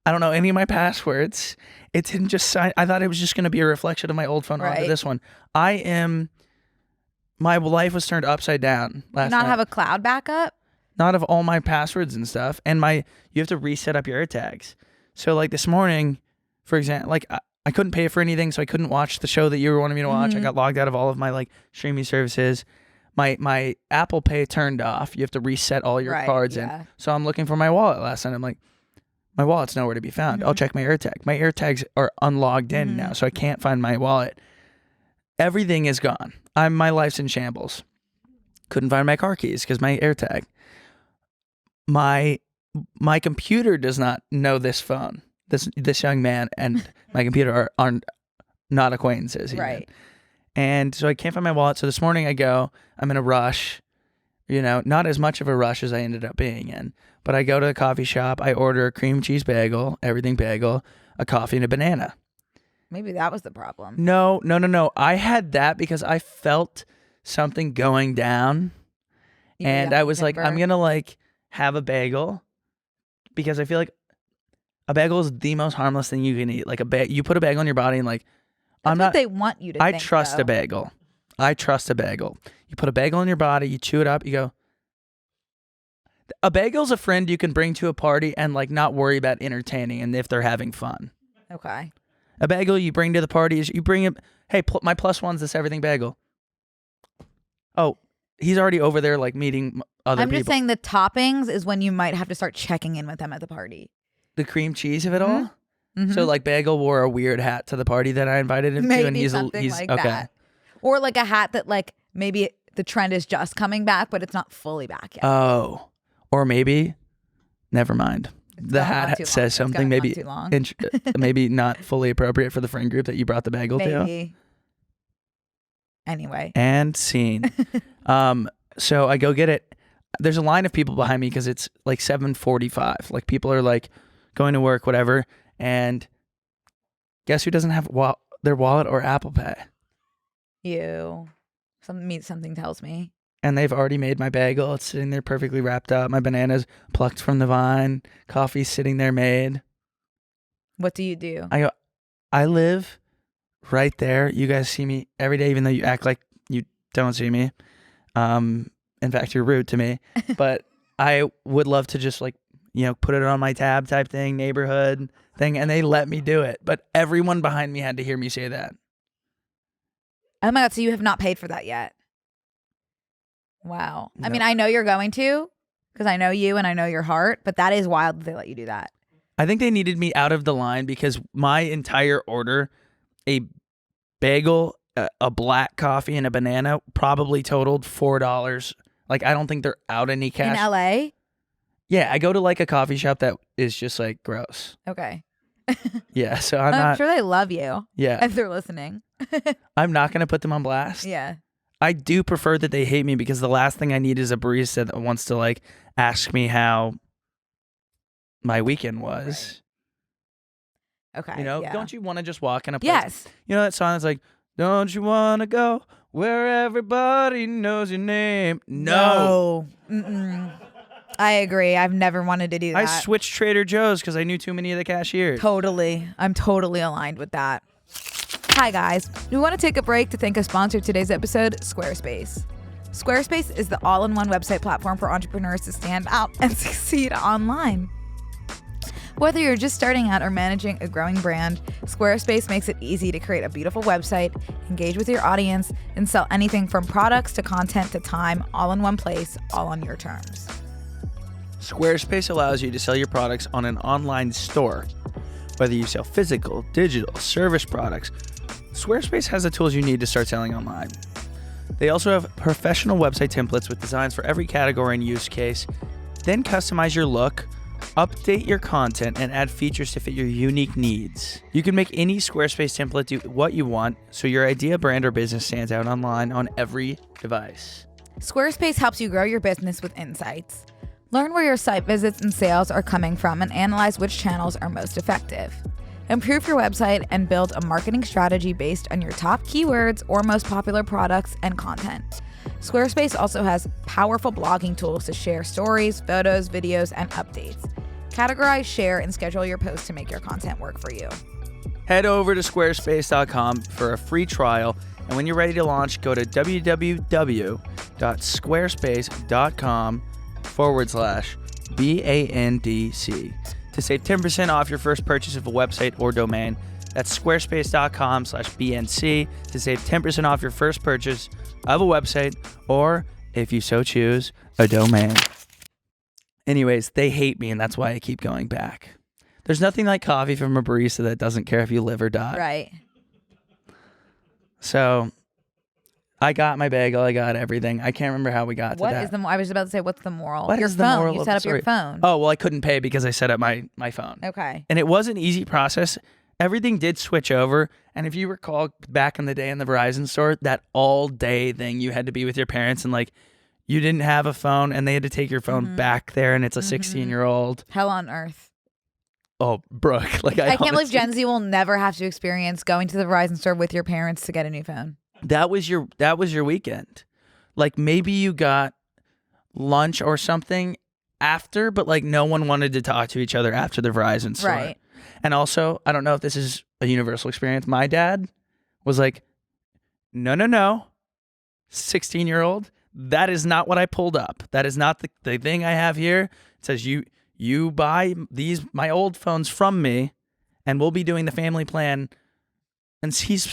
Speaker 2: I don't know any of my passwords. It didn't just sign. I thought it was just going to be a reflection of my old phone onto
Speaker 1: Right.
Speaker 2: this one. My life was turned upside down last
Speaker 1: Not
Speaker 2: night.
Speaker 1: have a cloud backup?
Speaker 2: Not of all my passwords and stuff. And you have to reset up your AirTags. So like this morning, for example, like I couldn't pay for anything, so I couldn't watch the show that you were wanting me to watch. I got logged out of all of my like streaming services. My Apple Pay turned off. You have to reset all your
Speaker 1: Right,
Speaker 2: cards
Speaker 1: yeah.
Speaker 2: in. So I'm looking for my wallet last night. I'm like, my wallet's nowhere to be found. I'll check my AirTag. My AirTags are unlogged in now, so I can't find my wallet. Everything is gone. My life's in shambles. Couldn't find my car keys because my AirTag. My computer does not know this phone. This young man and my computer are not acquaintances. Even.
Speaker 1: Right.
Speaker 2: And so I can't find my wallet. So this morning I'm in a rush, not as much of a rush as I ended up being in. But I go to the coffee shop. I order a cream cheese bagel, everything bagel, a coffee, and a banana.
Speaker 1: Maybe that was the problem.
Speaker 2: No. I had that because I felt something going down.
Speaker 1: You
Speaker 2: And
Speaker 1: got
Speaker 2: I was like, I'm
Speaker 1: timber.
Speaker 2: going to like have a bagel because I feel like a bagel is the most harmless thing you can eat. Like you put a bagel in your body and like,
Speaker 1: That's
Speaker 2: I'm
Speaker 1: what
Speaker 2: not,
Speaker 1: they want you to
Speaker 2: I
Speaker 1: think,
Speaker 2: trust
Speaker 1: though.
Speaker 2: a bagel. I trust a bagel. You put a bagel in your body, you chew it up, you go. A bagel's a friend you can bring to a party and like not worry about entertaining and if they're having fun.
Speaker 1: Okay.
Speaker 2: A bagel you bring to the party is you bring it. Hey, my plus one's this everything bagel. Oh, he's already over there like meeting other
Speaker 1: I'm
Speaker 2: people.
Speaker 1: just saying the toppings is when you might have to start checking in with them at the party.
Speaker 2: The cream cheese of it all.
Speaker 1: Mhm.
Speaker 2: So like Bagel wore a weird hat to the party that I invited him to, and
Speaker 1: Maybe
Speaker 2: he's
Speaker 1: something
Speaker 2: he's
Speaker 1: like
Speaker 2: okay.
Speaker 1: that. Or like a hat that like maybe the trend is just coming back, but it's not fully back yet.
Speaker 2: Oh, or maybe, never mind. The
Speaker 1: gone on
Speaker 2: hat
Speaker 1: too long.
Speaker 2: says
Speaker 1: It's
Speaker 2: something
Speaker 1: gone on
Speaker 2: maybe
Speaker 1: too long.
Speaker 2: maybe not fully appropriate for the friend group that you brought the bagel to.
Speaker 1: Maybe. Anyway.
Speaker 2: And scene. So I go get it. There's a line of people behind me because it's like 7:45. Like people are like going to work, whatever. And guess who doesn't have their wallet or Apple Pay?
Speaker 1: Something tells me.
Speaker 2: And they've already made my bagel. It's sitting there perfectly wrapped up. My banana's plucked from the vine. Coffee's sitting there made.
Speaker 1: What do you do?
Speaker 2: I live right there. You guys see me every day, even though you act like you don't see me. In fact, you're rude to me. But I would love to just like, put it on my tab type thing, neighborhood thing, and they let me do it. But everyone behind me had to hear me say that.
Speaker 1: Oh my God, so you have not paid for that yet? Wow. I
Speaker 2: No.
Speaker 1: mean, I know you're going to because I know you and I know your heart, but that is wild that they let you do that.
Speaker 2: I think they needed me out of the line because my entire order, a bagel, a black coffee, and a banana probably totaled $4. Like, I don't think they're out any cash.
Speaker 1: In LA?
Speaker 2: Yeah, I go to like a coffee shop that is just like gross.
Speaker 1: Okay.
Speaker 2: Yeah, so I'm
Speaker 1: I'm
Speaker 2: not.
Speaker 1: sure they love you
Speaker 2: Yeah,
Speaker 1: if they're listening.
Speaker 2: I'm not gonna put them on blast.
Speaker 1: Yeah.
Speaker 2: I do prefer that they hate me because the last thing I need is a barista that wants to like ask me how my weekend was.
Speaker 1: Okay.
Speaker 2: You know,
Speaker 1: yeah.
Speaker 2: don't you want to just walk in a place?
Speaker 1: Yes.
Speaker 2: You know that song that's like, don't you want to go where everybody knows your name? No.
Speaker 1: Mm-mm. I agree. I've never wanted to do that.
Speaker 2: I switched Trader Joe's because I knew too many of the cashiers.
Speaker 1: Totally. I'm totally aligned with that. Hi, guys. We want to take a break to thank a sponsor of today's episode, Squarespace. Squarespace is the all-in-one website platform for entrepreneurs to stand out and succeed online. Whether you're just starting out or managing a growing brand, Squarespace makes it easy to create a beautiful website, engage with your audience, and sell anything from products to content to time, all in one place, all on your terms.
Speaker 2: Squarespace allows you to sell your products on an online store. Whether you sell physical, digital, service products, Squarespace has the tools you need to start selling online. They also have professional website templates with designs for every category and use case. Then customize your look, update your content, and add features to fit your unique needs. You can make any Squarespace template do what you want, so your idea, brand, or business stands out online on every device.
Speaker 1: Squarespace helps you grow your business with insights. Learn where your site visits and sales are coming from and analyze which channels are most effective. Improve your website and build a marketing strategy based on your top keywords or most popular products and content. Squarespace also has powerful blogging tools to share stories, photos, videos, and updates. Categorize, share, and schedule your posts to make your content work for you.
Speaker 2: Head over to squarespace.com for a free trial, and when you're ready to launch, go to www.squarespace.com/BANDC to save 10% off your first purchase of a website or domain. That's squarespace.com/BNC to save 10% off your first purchase of a website or, if you so choose, a domain. Anyways, they hate me, and that's why I keep going back. There's nothing like coffee from a barista that doesn't care if you live or die.
Speaker 1: Right.
Speaker 2: So I got my bagel. I got everything. I can't remember how we got to
Speaker 1: What
Speaker 2: that.
Speaker 1: is I was about to say, what's the moral?
Speaker 2: What
Speaker 1: Your
Speaker 2: is the
Speaker 1: phone.
Speaker 2: moral
Speaker 1: You
Speaker 2: of
Speaker 1: set
Speaker 2: the
Speaker 1: up your
Speaker 2: story?
Speaker 1: phone.
Speaker 2: Oh, well, I couldn't pay because I set up my phone.
Speaker 1: Okay.
Speaker 2: And it was an easy process. Everything did switch over. And if you recall back in the day in the Verizon store, that all day thing, you had to be with your parents and like you didn't have a phone and they had to take your phone back there and it's a 16-year-old.
Speaker 1: Hell on earth.
Speaker 2: Oh, Brooke. Like
Speaker 1: I can't believe Gen Z will never have to experience going to the Verizon store with your parents to get a new phone.
Speaker 2: That was your weekend. Like maybe you got lunch or something after, but like no one wanted to talk to each other after the Verizon store.
Speaker 1: Right.
Speaker 2: And also, I don't know if this is a universal experience. My dad was like, no, 16-year-old, that is not what I pulled up. That is not the thing I have here. It says you buy my old phones from me and we'll be doing the family plan. And she's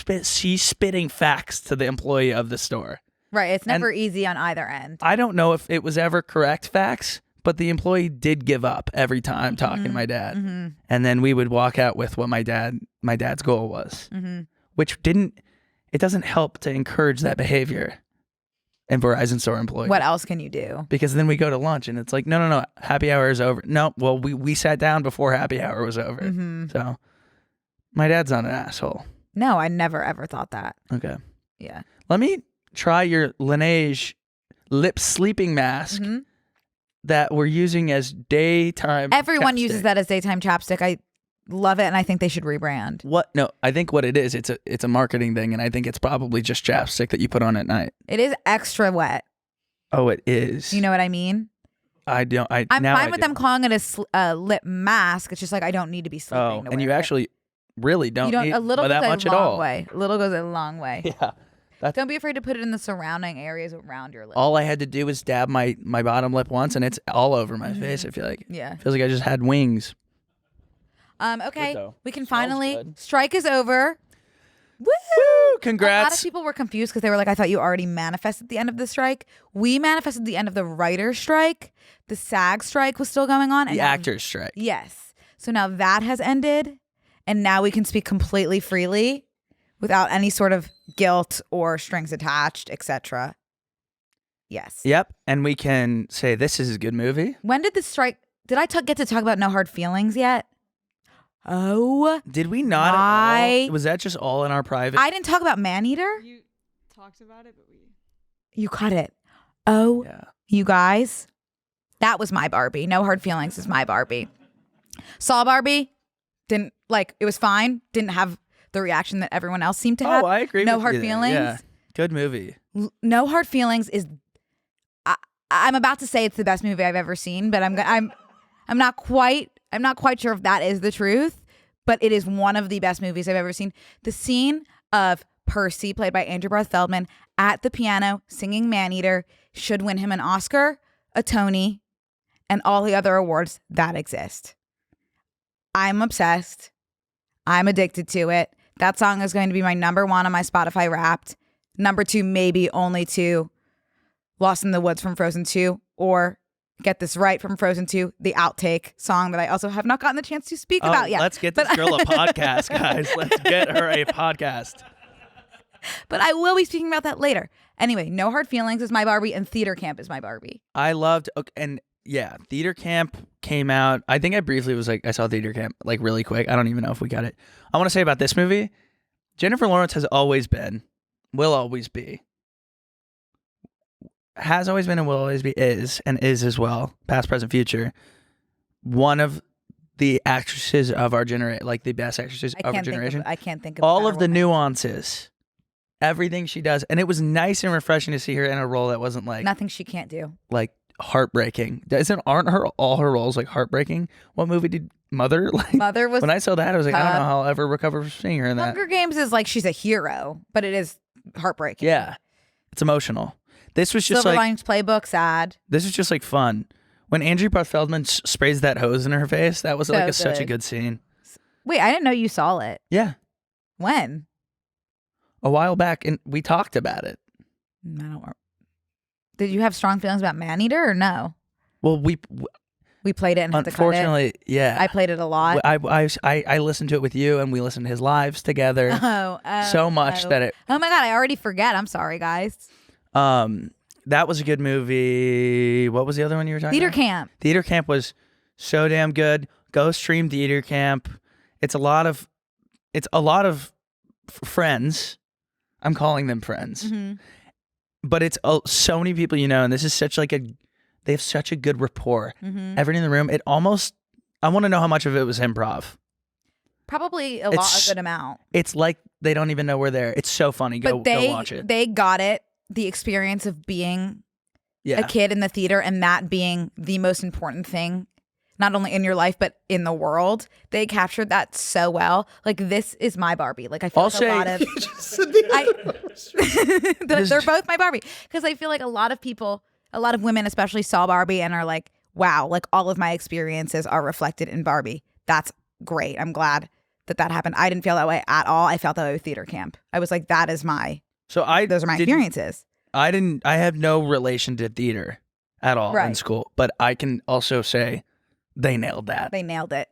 Speaker 2: spitting facts to the employee of the store.
Speaker 1: Right. It's never easy on either end.
Speaker 2: I don't know if it was ever correct facts, but the employee did give up every time talking to my dad.
Speaker 1: Mm-hmm.
Speaker 2: And then we would walk out with what my dad's goal was, which it doesn't help to encourage that behavior in Verizon store employees.
Speaker 1: What else can you do?
Speaker 2: Because then we go to lunch and it's like, no, happy hour is over. No, well, we sat down before happy hour was over.
Speaker 1: Mm-hmm.
Speaker 2: So my dad's not an asshole.
Speaker 1: No, I never ever thought that.
Speaker 2: Okay.
Speaker 1: Yeah.
Speaker 2: Let me try your Laneige lip sleeping mask that we're using as daytime
Speaker 1: Everyone
Speaker 2: chapstick.
Speaker 1: uses that as daytime chapstick. I love it, and I think they should rebrand.
Speaker 2: What? No, I think what it is, it's a marketing thing, and I think it's probably just chapstick that you put on at night.
Speaker 1: It is extra wet.
Speaker 2: Oh, it is.
Speaker 1: You know what I mean?
Speaker 2: I'm
Speaker 1: I'm fine with them calling it a lip mask. It's just like I don't need to be sleeping.
Speaker 2: Oh,
Speaker 1: to
Speaker 2: and you
Speaker 1: wear it.
Speaker 2: actually really don't need
Speaker 1: a little
Speaker 2: that
Speaker 1: goes
Speaker 2: much
Speaker 1: a
Speaker 2: at
Speaker 1: long
Speaker 2: all.
Speaker 1: way. A little goes a long way.
Speaker 2: Yeah.
Speaker 1: Don't be afraid to put it in the surrounding areas around your lip.
Speaker 2: All I had to do was dab my bottom lip once, and it's all over my face. I feel like.
Speaker 1: Yeah.
Speaker 2: Feels like I just had wings.
Speaker 1: Okay.
Speaker 2: Good, though.
Speaker 1: We can
Speaker 2: Smells
Speaker 1: finally
Speaker 2: good.
Speaker 1: strike is over. Woo!
Speaker 2: Woo!
Speaker 1: A lot of
Speaker 2: Congrats.
Speaker 1: people were confused because they were like, I thought you already manifested the end of the strike. We manifested the end of the writer's strike. The SAG strike was still going on.
Speaker 2: The actors strike.
Speaker 1: Yes. So now that has ended, and now we can speak completely freely without any sort of guilt or strings attached, etc. Yes.
Speaker 2: Yep. And we can say this is a good movie.
Speaker 1: When did the strike? Did I get to talk about No Hard Feelings yet? Oh,
Speaker 2: Did we not at all? Was that just all in our private?
Speaker 1: I didn't talk about Maneater.
Speaker 5: You talked about it, but we.
Speaker 1: You cut it. Oh,
Speaker 2: Yeah.
Speaker 1: you guys, that was my Barbie. No hard feelings is my Barbie. Saw Barbie, didn't like. It was fine. Didn't have the reaction that everyone else seemed to have.
Speaker 2: Oh, I agree.
Speaker 1: No
Speaker 2: with
Speaker 1: hard
Speaker 2: you there.
Speaker 1: feelings.
Speaker 2: Yeah. Good movie.
Speaker 1: No hard feelings is. I'm about to say it's the best movie I've ever seen, but I'm not quite sure if that is the truth. But it is one of the best movies I've ever seen. The scene of Percy, played by Andrew Barth Feldman, at the piano singing Maneater should win him an Oscar, a Tony, and all the other awards that exist. I'm obsessed. I'm addicted to it. That song is going to be my number 1 on my Spotify Wrapped. Number 2, maybe only 2, Lost in the Woods from Frozen 2, or Get This Right from Frozen 2, the outtake song that I also have not gotten the chance to speak about yet.
Speaker 2: Let's get this girl a podcast, guys. Let's get her a podcast.
Speaker 1: But I will be speaking about that later. Anyway, No Hard Feelings is my Barbie, and Theater Camp is my Barbie.
Speaker 2: I loved, and yeah, Theater Camp came out. I think I briefly was like, I saw Theater Camp like really quick. I don't even know if we got it. I want to say about this movie, Jennifer Lawrence has always been, will always be, has always been and will always be, is as well, past, present, future, one of the actresses of our generation, like the best actresses of our generation.
Speaker 1: I can't think of
Speaker 2: all of the
Speaker 1: woman.
Speaker 2: nuances, everything she does, and it was nice and refreshing to see her in a role that wasn't like
Speaker 1: Nothing she can't do.
Speaker 2: like heartbreaking. Aren't all her roles like heartbreaking? What movie did Mother? Like
Speaker 1: Mother was
Speaker 2: when I saw that, I was like, I don't
Speaker 1: tough.
Speaker 2: know how I'll ever recover from seeing her in that.
Speaker 1: Hunger Games is like she's a hero, but it is heartbreaking.
Speaker 2: Yeah, it's emotional. This was just
Speaker 1: Silver
Speaker 2: like
Speaker 1: Linings Playbook, sad.
Speaker 2: this is just like fun. When Andrew Barth Feldman sprays that hose in her face, that was
Speaker 1: So
Speaker 2: like such a
Speaker 1: good.
Speaker 2: good scene.
Speaker 1: Wait, I didn't know you saw it.
Speaker 2: Yeah,
Speaker 1: When?
Speaker 2: a while back, and we talked about it.
Speaker 1: I don't. Did you have strong feelings about Maneater or no?
Speaker 2: Well, we
Speaker 1: played it and had to cut
Speaker 2: unfortunately, yeah.
Speaker 1: it. I played it a lot.
Speaker 2: I listened to it with you, and we listened to his lives together so much that it.
Speaker 1: Oh my god, I already forget. I'm sorry, guys.
Speaker 2: That was a good movie. What was the other one you were talking
Speaker 1: Theater
Speaker 2: about?
Speaker 1: Camp.
Speaker 2: Theater Camp was so damn good. Go stream Theater Camp. It's a lot of friends. I'm calling them friends,
Speaker 1: Mm-hmm.
Speaker 2: but it's so many people you know, and this is such like they have such a good rapport.
Speaker 1: Mm-hmm.
Speaker 2: Everyone in the room. I want to know how much of it was improv.
Speaker 1: Probably a
Speaker 2: It's-
Speaker 1: good amount.
Speaker 2: It's like they don't even know we're there. It's so funny. Go watch it.
Speaker 1: They got it. The experience of being
Speaker 2: Yeah.
Speaker 1: a kid in the theater and that being the most important thing, not only in your life but in the world. They captured that so well. Like, this is my Barbie. Like, I feel
Speaker 2: I'll
Speaker 1: like a lot of they're both my Barbie, because I feel like a lot of people, a lot of women especially, saw Barbie and are like, wow, like all of my experiences are reflected in Barbie. That's great. I'm glad that happened. I didn't feel that way at all. I felt that way with Theater Camp. I was like, those are my experiences.
Speaker 2: I have no relation to theater at all in
Speaker 1: Right.
Speaker 2: school, but I can also say they nailed that.
Speaker 1: They nailed it.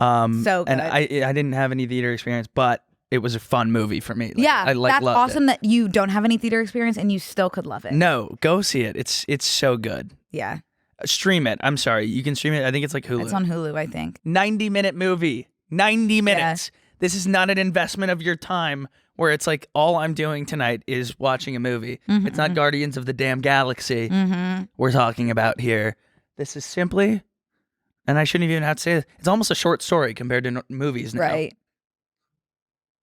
Speaker 2: So
Speaker 1: good.
Speaker 2: And I didn't have any theater experience, but it was a fun movie for me. Like,
Speaker 1: Yeah,
Speaker 2: I
Speaker 1: that's
Speaker 2: loved
Speaker 1: awesome
Speaker 2: it.
Speaker 1: that you don't have any theater experience and you still could love it.
Speaker 2: No, go see it. It's so good.
Speaker 1: Yeah,
Speaker 2: Stream it. I'm sorry, you can stream it. I think it's like Hulu.
Speaker 1: it's on Hulu, I think.
Speaker 2: 90-minute movie. 90 minutes. This is not an investment of your time where it's like all I'm doing tonight is watching a movie.
Speaker 1: Mm-hmm.
Speaker 2: It's not Guardians of the Damn Galaxy
Speaker 1: Mm-hmm.
Speaker 2: we're talking about here. This is simply, and I shouldn't even have to say this, it's almost a short story compared to movies now.
Speaker 1: Right.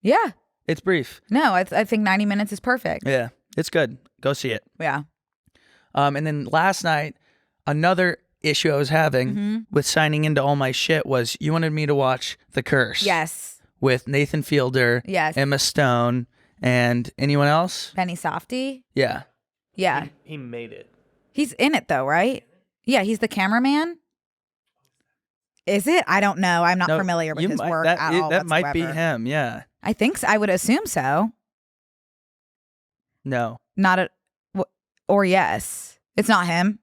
Speaker 1: Yeah.
Speaker 2: It's brief.
Speaker 1: No, I think 90 minutes is perfect.
Speaker 2: Yeah, it's good. Go see it.
Speaker 1: Yeah.
Speaker 2: And then last night, another issue I was having
Speaker 1: Mm-hmm.
Speaker 2: with signing into all my shit was you wanted me to watch The Curse.
Speaker 1: Yes.
Speaker 2: With Nathan Fielder,
Speaker 1: Yes.
Speaker 2: Emma Stone, and anyone else?
Speaker 1: Benny Safdie.
Speaker 2: Yeah.
Speaker 1: Yeah.
Speaker 4: He made it.
Speaker 1: He's in it though, right? Yeah, he's the cameraman. Is it? I don't know. I'm not
Speaker 2: No,
Speaker 1: familiar with
Speaker 2: you
Speaker 1: his
Speaker 2: might-
Speaker 1: work
Speaker 2: that,
Speaker 1: at all.
Speaker 2: That might be
Speaker 1: whatsoever.
Speaker 2: him, yeah.
Speaker 1: I think so. I would assume so.
Speaker 2: No.
Speaker 1: Not a, or yes. It's not him.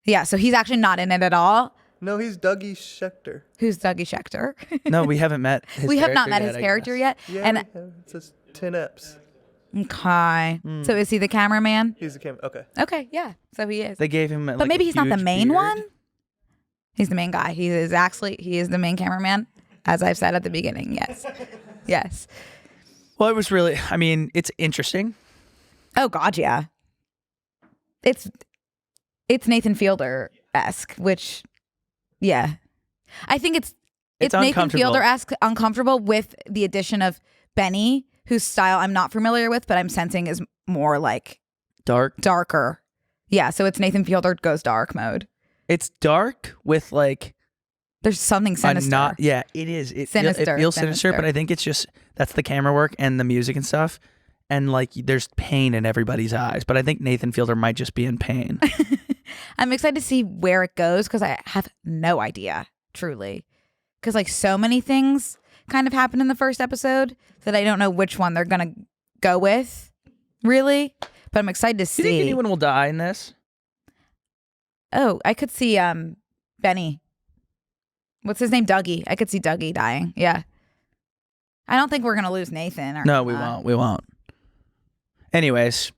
Speaker 1: Yeah, so he's actually not in it at all.
Speaker 4: No, he's Dougie Schechter.
Speaker 1: Who's Dougie Schechter?
Speaker 2: No, we haven't met his
Speaker 1: We have not
Speaker 2: character
Speaker 1: met
Speaker 2: yet,
Speaker 1: his
Speaker 2: I
Speaker 1: character
Speaker 2: guess.
Speaker 1: yet.
Speaker 4: Yeah,
Speaker 1: And
Speaker 4: we have. It says 10 eps.
Speaker 1: okay. So is he the cameraman?
Speaker 4: He's the camera. Okay.
Speaker 1: Okay, yeah. So he is.
Speaker 2: They gave him
Speaker 1: But maybe he's not the main one? He's the main guy. He is the main cameraman, as I've said at the beginning. Yes. Yes.
Speaker 2: Well, it was really, I mean, it's interesting.
Speaker 1: Oh God, yeah. It's Nathan Fielder-esque, which, yeah. I think it's Nathan
Speaker 2: uncomfortable.
Speaker 1: Fielder-esque, uncomfortable with the addition of Benny, whose style I'm not familiar with, but I'm sensing is more like darker. Yeah, so it's Nathan Fielder goes dark mode.
Speaker 2: It's dark with like
Speaker 1: there's something sinister.
Speaker 2: Yeah, it is. It
Speaker 1: Sinister,
Speaker 2: feels sinister, but I think it's just that's the camera work and the music and stuff. And like there's pain in everybody's eyes. But I think Nathan Fielder might just be in pain.
Speaker 1: I'm excited to see where it goes because I have no idea, truly. Because like so many things kind of happened in the first episode that I don't know which one they're going to go with, really. But I'm excited to see.
Speaker 2: Do you think anyone will die in this?
Speaker 1: Oh, I could see Benny. What's his name? Dougie. I could see Dougie dying. Yeah. I don't think we're going to lose Nathan.
Speaker 2: No, we won't. We won't. Anyways,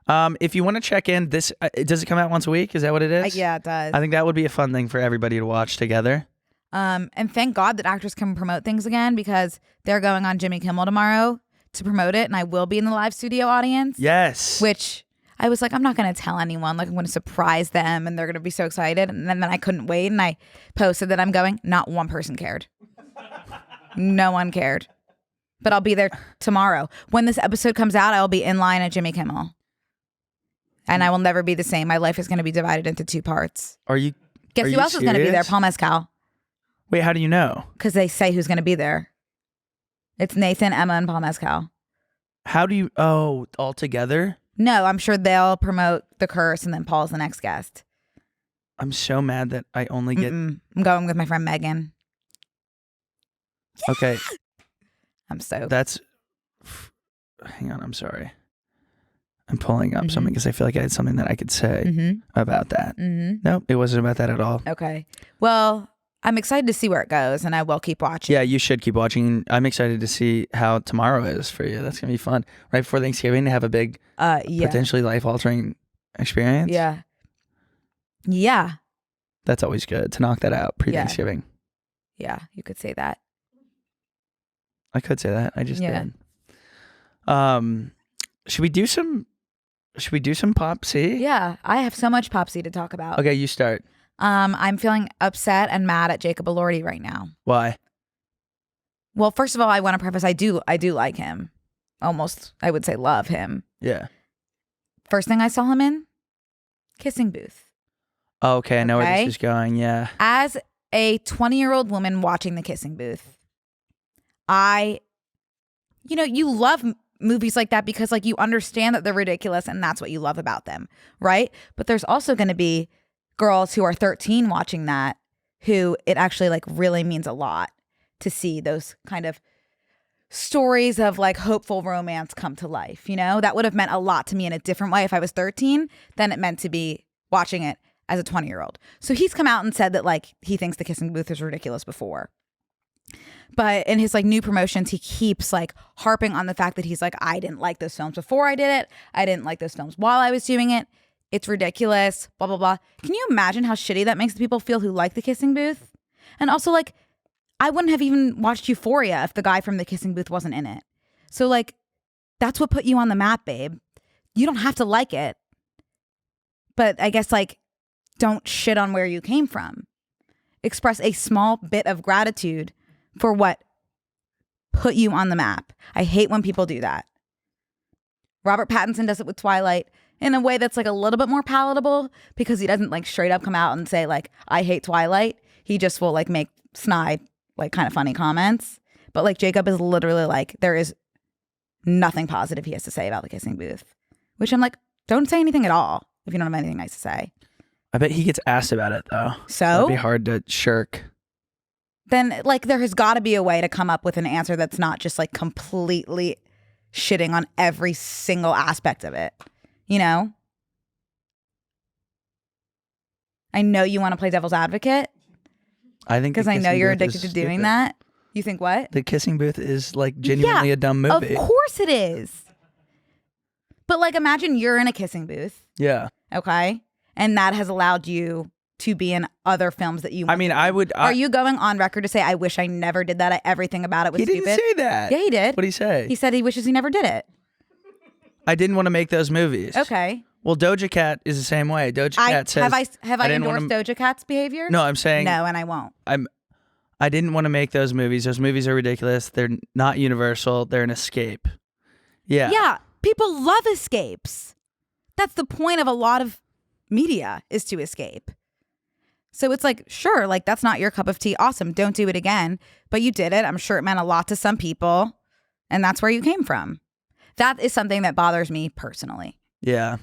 Speaker 2: if you want to check in, does it come out once a week? Is that what it is?
Speaker 1: Yeah, it does.
Speaker 2: I think that would be a fun thing for everybody to watch together.
Speaker 1: And thank God that actors can promote things again because they're going on Jimmy Kimmel tomorrow to promote it, and I will be in the live studio audience.
Speaker 2: Yes.
Speaker 1: Which I was like, I'm not going to tell anyone. Like, I'm going to surprise them, and they're going to be so excited. And then I couldn't wait, and I posted that I'm going. Not one person cared. No one cared. But I'll be there tomorrow. When this episode comes out, I will be in line at Jimmy Kimmel. And I will never be the same. My life is going to be divided into 2 parts. Guess who else is going to be there? Paul Mescal.
Speaker 2: Wait, how do you know?
Speaker 1: Because they say who's going to be there. It's Nathan, Emma, and Paul Mescal.
Speaker 2: How do you... Oh, all together?
Speaker 1: No, I'm sure they'll promote The Curse, and then Paul's the next guest.
Speaker 2: I'm so mad that I only get...
Speaker 1: I'm going with my friend Megan.
Speaker 2: Okay.
Speaker 1: I'm stoked.
Speaker 2: That's... Hang on, I'm sorry. I'm pulling up something because I feel like I had something that I could say about that. Nope, it wasn't about that at all.
Speaker 1: Okay. Well, I'm excited to see where it goes, and I will keep watching.
Speaker 2: Yeah, you should keep watching. I'm excited to see how tomorrow is for you. That's going to be fun. Right before Thanksgiving to have a big, potentially life-altering experience.
Speaker 1: Yeah. Yeah.
Speaker 2: That's always good to knock that out pre-Thanksgiving.
Speaker 1: Yeah, you could say that.
Speaker 2: I could say that. I just did. Should we do some Pop C?
Speaker 1: Yeah, I have so much Pop C to talk about.
Speaker 2: Okay, you start.
Speaker 1: I'm feeling upset and mad at Jacob Elordi right now.
Speaker 2: Why?
Speaker 1: Well, first of all, I want to preface I do like him. Almost, I would say love him.
Speaker 2: Yeah.
Speaker 1: First thing I saw him in? Kissing booth.
Speaker 2: Oh, okay, I know where this is going, yeah.
Speaker 1: As a 20-year-old woman watching the Kissing Booth, you love movies like that because like you understand that they're ridiculous and that's what you love about them, right? But there's also going to be girls who are 13 watching that who it actually like really means a lot to see those kind of stories of like hopeful romance come to life, That would have meant a lot to me in a different way if I was 13 than it meant to be watching it as a 20-year-old. So he's come out and said that like he thinks the Kissing Booth is ridiculous before. But in his like new promotions, he keeps like harping on the fact that he's like, I didn't like those films before I did it. I didn't like those films while I was doing it. It's ridiculous, blah, blah, blah. Can you imagine how shitty that makes the people feel who like the Kissing Booth? And also like, I wouldn't have even watched Euphoria if the guy from the Kissing Booth wasn't in it. So like, that's what put you on the map, babe. You don't have to like it. But I guess like, don't shit on where you came from. Express a small bit of gratitude for what put you on the map. I hate when people do that. Robert Pattinson does it with Twilight in a way that's like a little bit more palatable because he doesn't like straight up come out and say like, I hate Twilight. He just will like make snide, like kind of funny comments. But like Jacob is literally like, there is nothing positive he has to say about the Kissing Booth, which I'm like, don't say anything at all if you don't have anything nice to say.
Speaker 2: I bet he gets asked about it though.
Speaker 1: So
Speaker 2: it'd be hard to shirk.
Speaker 1: Then like there has got to be a way to come up with an answer that's not just like completely shitting on every single aspect of it. I know you want to play devil's advocate.
Speaker 2: I think
Speaker 1: because I know you're addicted to doing that. You think what?
Speaker 2: The Kissing Booth is like genuinely a dumb movie.
Speaker 1: Of course it is. But like imagine you're in a kissing booth.
Speaker 2: Yeah.
Speaker 1: Okay. And that has allowed you to be in other films that you want
Speaker 2: I mean,
Speaker 1: to be
Speaker 2: I
Speaker 1: in?
Speaker 2: would.
Speaker 1: Are you going on record to say, I wish I never did that? Everything about it was
Speaker 2: He
Speaker 1: stupid?
Speaker 2: didn't say that.
Speaker 1: Yeah, he did.
Speaker 2: What'd he say?
Speaker 1: He said he wishes he never did it.
Speaker 2: I didn't want to make those movies.
Speaker 1: Okay.
Speaker 2: Well, Doja Cat is the same way. Doja Cat says,
Speaker 1: have I
Speaker 2: didn't
Speaker 1: endorsed
Speaker 2: wanna-
Speaker 1: Doja Cat's behavior?
Speaker 2: No, I'm saying
Speaker 1: No, and I won't.
Speaker 2: I didn't want to make those movies. Those movies are ridiculous. They're not universal. They're an escape. Yeah.
Speaker 1: Yeah, people love escapes. That's the point of a lot of media, is to escape. So it's like, sure, like that's not your cup of tea. Awesome. Don't do it again. But you did it. I'm sure it meant a lot to some people. And that's where you came from. That is something that bothers me personally.
Speaker 2: Yeah.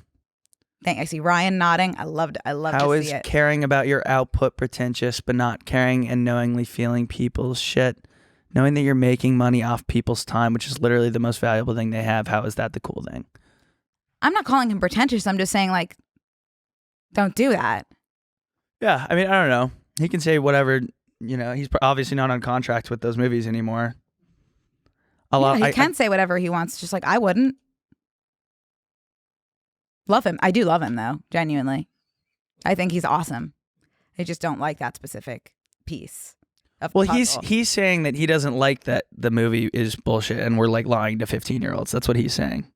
Speaker 1: I see Ryan nodding. I love
Speaker 2: How
Speaker 1: to
Speaker 2: is
Speaker 1: see it.
Speaker 2: caring about your output pretentious, but not caring and knowingly feeling people's shit? Knowing that you're making money off people's time, which is literally the most valuable thing they have. How is that the cool thing?
Speaker 1: I'm not calling him pretentious. I'm just saying, like, don't do that.
Speaker 2: Yeah. I mean, I don't know. He can say whatever, he's obviously not on contract with those movies anymore.
Speaker 1: He can say whatever he wants, just like I wouldn't. Love him. I do love him, though, genuinely. I think he's awesome. I just don't like that specific piece of
Speaker 2: Well,
Speaker 1: puzzle.
Speaker 2: he's saying that he doesn't like that the movie is bullshit and we're like lying to 15-year-olds. That's what he's saying.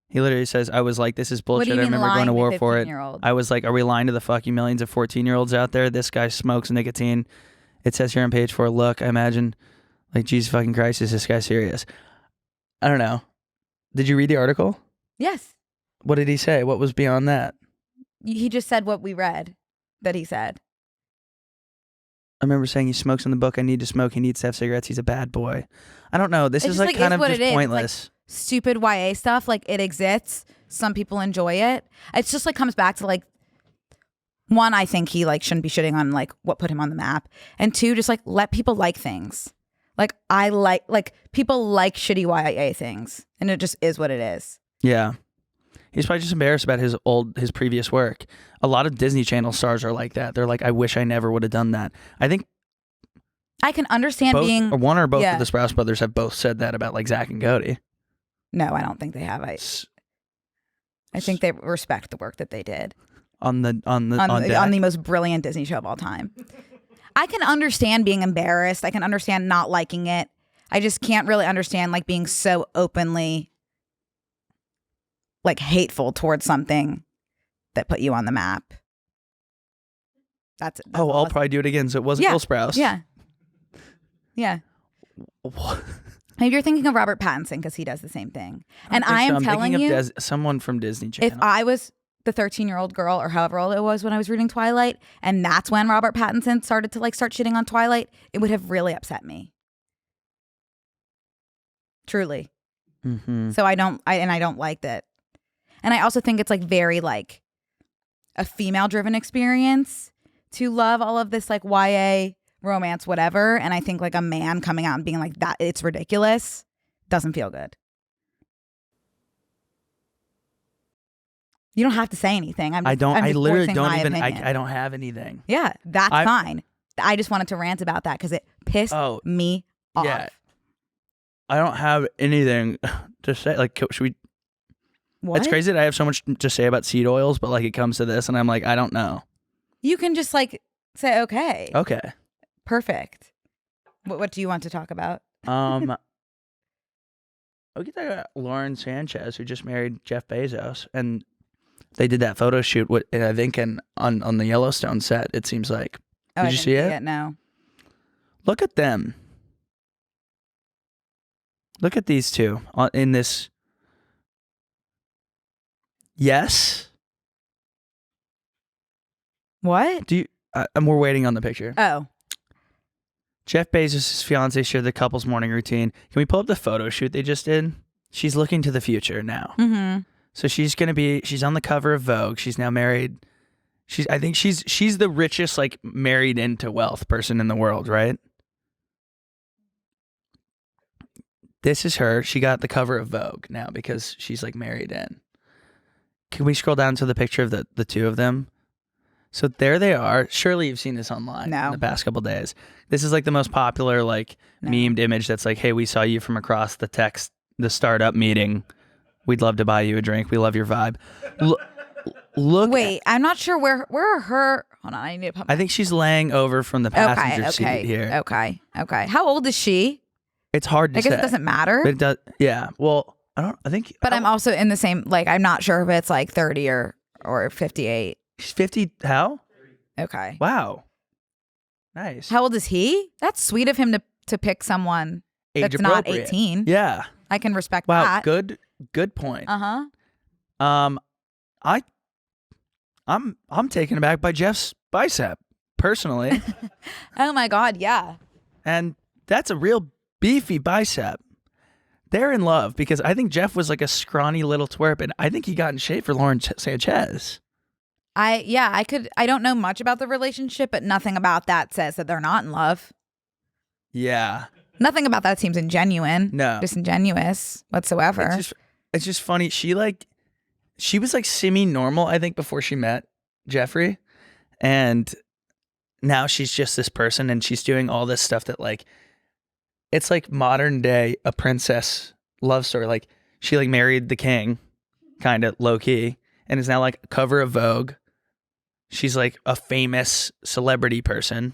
Speaker 2: He literally says, I was like, this is
Speaker 1: What do
Speaker 2: bullshit.
Speaker 1: you
Speaker 2: I
Speaker 1: mean
Speaker 2: remember going to
Speaker 1: lying
Speaker 2: war for it.
Speaker 1: 15-year-olds?
Speaker 2: I was like, are we lying to the fucking millions of 14-year-olds out there? This guy smokes nicotine. It says here on page 4, look, I imagine, like, Jesus fucking Christ, is this guy serious? I don't know. Did you read the article?
Speaker 1: Yes.
Speaker 2: What did he say? What was beyond that?
Speaker 1: He just said what we read that he said.
Speaker 2: I remember saying he smokes in the book. I need to smoke. He needs to have cigarettes. He's a bad boy. I don't know. This
Speaker 1: It's
Speaker 2: is
Speaker 1: just
Speaker 2: like
Speaker 1: like,
Speaker 2: kind
Speaker 1: is
Speaker 2: of
Speaker 1: what
Speaker 2: just
Speaker 1: it is. It's like
Speaker 2: pointless.
Speaker 1: stupid YA stuff. Like, it exists. Some people enjoy it. It's just like comes back to like, one, I think he like shouldn't be shitting on like what put him on the map. And two, just like let people like things. Like I like people like shitty YA things. And it just is what it is.
Speaker 2: Yeah. He's probably just embarrassed about his previous work. A lot of Disney Channel stars are like that. They're like, I wish I never would have done that. I think
Speaker 1: I can understand
Speaker 2: both,
Speaker 1: being
Speaker 2: or one or both
Speaker 1: yeah.
Speaker 2: of the Sprouse brothers have both said that about like Zach and Cody.
Speaker 1: No, I don't think they have. I think they respect the work that they did
Speaker 2: On
Speaker 1: on the most brilliant Disney show of all time. I can understand being embarrassed. I can understand not liking it. I just can't really understand like being so openly like hateful towards something that put you on the map. That's
Speaker 2: Oh,
Speaker 1: all
Speaker 2: I'll probably do it again. So it wasn't Will Sprouse.
Speaker 1: Yeah. Yeah.
Speaker 2: What?
Speaker 1: Maybe you're thinking of Robert Pattinson because he does the same thing. And I am
Speaker 2: I'm
Speaker 1: telling
Speaker 2: thinking
Speaker 1: you,
Speaker 2: of someone from Disney Channel.
Speaker 1: if I was the 13-year-old girl or however old it was when I was reading Twilight, and that's when Robert Pattinson started to like start shitting on Twilight, it would have really upset me. Truly.
Speaker 2: Mm-hmm.
Speaker 1: So I don't like that. And I also think it's like very like a female driven experience to love all of this like YA romance, whatever. And I think like a man coming out and being like that, it's ridiculous, doesn't feel good. You don't have to say anything. I
Speaker 2: literally don't
Speaker 1: my
Speaker 2: even,
Speaker 1: opinion.
Speaker 2: I don't have anything.
Speaker 1: Yeah, that's fine. I just wanted to rant about that because it pissed me off.
Speaker 2: Yeah. I don't have anything to say. Like, should we?
Speaker 1: What?
Speaker 2: It's crazy that I have so much to say about seed oils, but like it comes to this and I'm like, I don't know.
Speaker 1: You can just like say, okay.
Speaker 2: Okay.
Speaker 1: Perfect. What do you want to talk about?
Speaker 2: We could talk about Lauren Sanchez, who just married Jeff Bezos, and they did that photo shoot. I think on the Yellowstone set. It seems like. Did you see it?
Speaker 1: No.
Speaker 2: Look at them. Look at these two in this. Yes.
Speaker 1: What?
Speaker 2: We're waiting on the picture.
Speaker 1: Oh.
Speaker 2: Jeff Bezos' fiance shared the couple's morning routine. Can we pull up the photo shoot they just did? She's looking to the future now.
Speaker 1: Mm-hmm.
Speaker 2: So she's on the cover of Vogue. She's now married. I think she's the richest, like, married into wealth person in the world, right? This is her. She got the cover of Vogue now because she's like married in. Can we scroll down to the picture of the two of them? So there they are. Surely you've seen this online in the past couple days. This is like the most popular like memed image that's like, hey, we saw you from across the startup meeting. We'd love to buy you a drink. We love your vibe. look.
Speaker 1: Wait, I'm not sure where are her. Hold on, I need to put.
Speaker 2: I think she's laying over from the passenger
Speaker 1: Okay.
Speaker 2: seat here.
Speaker 1: Okay. How old is she?
Speaker 2: It's hard to
Speaker 1: I guess
Speaker 2: say.
Speaker 1: it doesn't matter.
Speaker 2: But it does. Yeah. Well, I think.
Speaker 1: But I'm also in the same. Like, I'm not sure if it's like 30 or 58.
Speaker 2: She's 50. How?
Speaker 1: Okay.
Speaker 2: Wow. Nice.
Speaker 1: How old is he? That's sweet of him to pick someone
Speaker 2: Age
Speaker 1: that's not
Speaker 2: appropriate.
Speaker 1: 18.
Speaker 2: Yeah.
Speaker 1: I can respect
Speaker 2: Wow.
Speaker 1: that.
Speaker 2: Good point.
Speaker 1: Uh-huh.
Speaker 2: I'm taken aback by Jeff's bicep personally,
Speaker 1: Oh my God, yeah.
Speaker 2: and that's a real beefy bicep. They're in love because I think Jeff was like a scrawny little twerp, and I think he got in shape for Lauren Sanchez.
Speaker 1: I don't know much about the relationship, but nothing about that says that they're not in love.
Speaker 2: Yeah.
Speaker 1: Nothing about that seems
Speaker 2: No.
Speaker 1: disingenuous whatsoever.
Speaker 2: It's just funny. She was like semi-normal, I think, before she met Jeffrey, and now she's just this person, and she's doing all this stuff that like, it's like modern day a princess love story. Like she like married the king, kind of low key, and is now like cover of Vogue. She's like a famous celebrity person.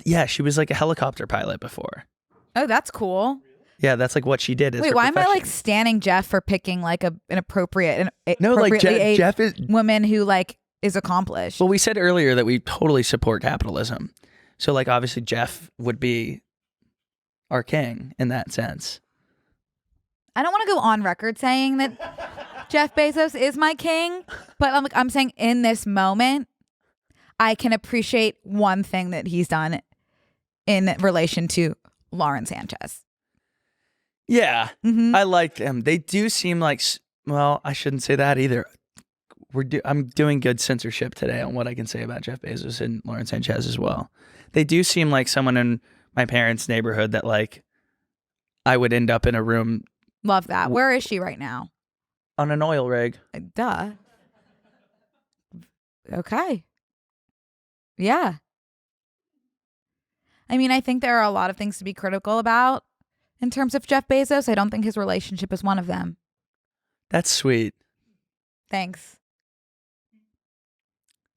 Speaker 2: Yeah, she was like a helicopter pilot before.
Speaker 1: Oh, that's cool.
Speaker 2: Yeah, that's like what she did.
Speaker 1: Wait, why am I like standing Jeff for picking like an appropriate,
Speaker 2: No, like
Speaker 1: appropriately aged
Speaker 2: Jeff is.
Speaker 1: woman who like is accomplished?
Speaker 2: Well, we said earlier that we totally support capitalism. So like obviously Jeff would be our king in that sense.
Speaker 1: I don't want to go on record saying that Jeff Bezos is my king, but I'm saying in this moment, I can appreciate one thing that he's done in relation to Lauren Sanchez.
Speaker 2: Yeah,
Speaker 1: Mm-hmm.
Speaker 2: I like them. They do seem like, well, I shouldn't say that either. I'm doing good censorship today on what I can say about Jeff Bezos and Lauren Sanchez as well. They do seem like someone in my parents' neighborhood that like I would end up in a room
Speaker 1: Love that. Where is she right now?
Speaker 2: on an oil rig.
Speaker 1: Duh. Okay. Yeah. I mean, I think there are a lot of things to be critical about in terms of Jeff Bezos. I don't think his relationship is one of them.
Speaker 2: That's sweet.
Speaker 1: Thanks.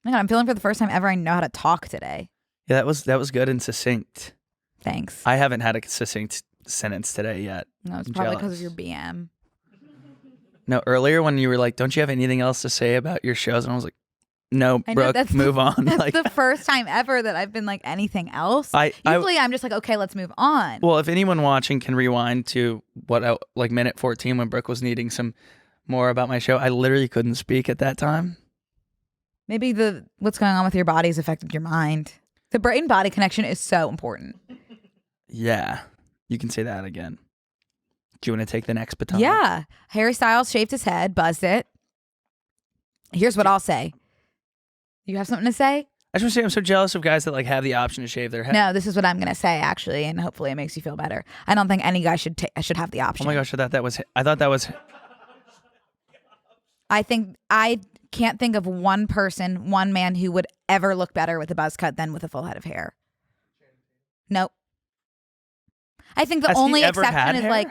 Speaker 1: Man, I'm feeling for the first time ever I know how to talk today.
Speaker 2: Yeah, that was good and succinct.
Speaker 1: Thanks.
Speaker 2: I haven't had a succinct sentence today yet.
Speaker 1: No, it's
Speaker 2: I'm
Speaker 1: probably because
Speaker 2: jealous.
Speaker 1: of your BM.
Speaker 2: No, earlier when you were like, "Don't you have anything else to say about your shows?" and I was like, "No,
Speaker 1: I know,
Speaker 2: Brooke,
Speaker 1: that's
Speaker 2: move on."
Speaker 1: That's
Speaker 2: Like,
Speaker 1: the first time ever that I've been like anything else.
Speaker 2: I
Speaker 1: Usually I'm just like, okay, let's move on.
Speaker 2: well, if anyone watching can rewind to like minute 14 when Brooke was needing some more about my show, I literally couldn't speak at that time.
Speaker 1: Maybe what's going on with your body has affected your mind. The brain body connection is so important.
Speaker 2: Yeah, you can say that again. Do you want to take the next baton?
Speaker 1: Yeah. Harry Styles shaved his head, buzzed it. Here's what I'll say. You have something to say?
Speaker 2: I just want to say I'm so jealous of guys that like have the option to shave their head.
Speaker 1: No, this is what I'm going to say actually, and hopefully it makes you feel better. I don't think any guy should have the
Speaker 2: Oh
Speaker 1: option.
Speaker 2: my gosh, I thought that was.
Speaker 1: I can't think of one man who would ever look better with a buzz cut than with a full head of hair. Nope. I think the
Speaker 2: Has he
Speaker 1: only
Speaker 2: ever had
Speaker 1: exception is
Speaker 2: hair?
Speaker 1: like,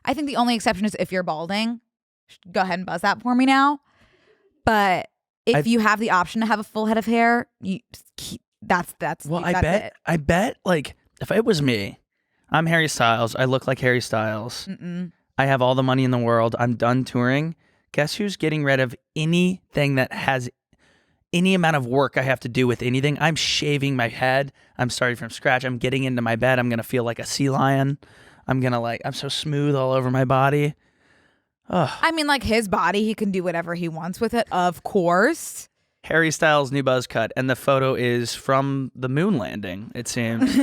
Speaker 1: I think the only exception is if you're balding. Go ahead and buzz that for me now. But if you have the option to have a full head of hair, that's
Speaker 2: Well,
Speaker 1: that's it.
Speaker 2: I bet like if it was me, I'm Harry Styles. I look like Harry Styles.
Speaker 1: Mm-mm.
Speaker 2: I have all the money in the world. I'm done touring. Guess who's getting rid of anything that has any amount of work I have to do with anything? I'm shaving my head. I'm starting from scratch. I'm getting into my bed. I'm going to feel like a sea lion. I'm so smooth all over my body. Ugh.
Speaker 1: I mean, like his body, he can do whatever he wants with it, of course.
Speaker 2: Harry Styles' new buzz cut, and the photo is from the moon landing, it seems.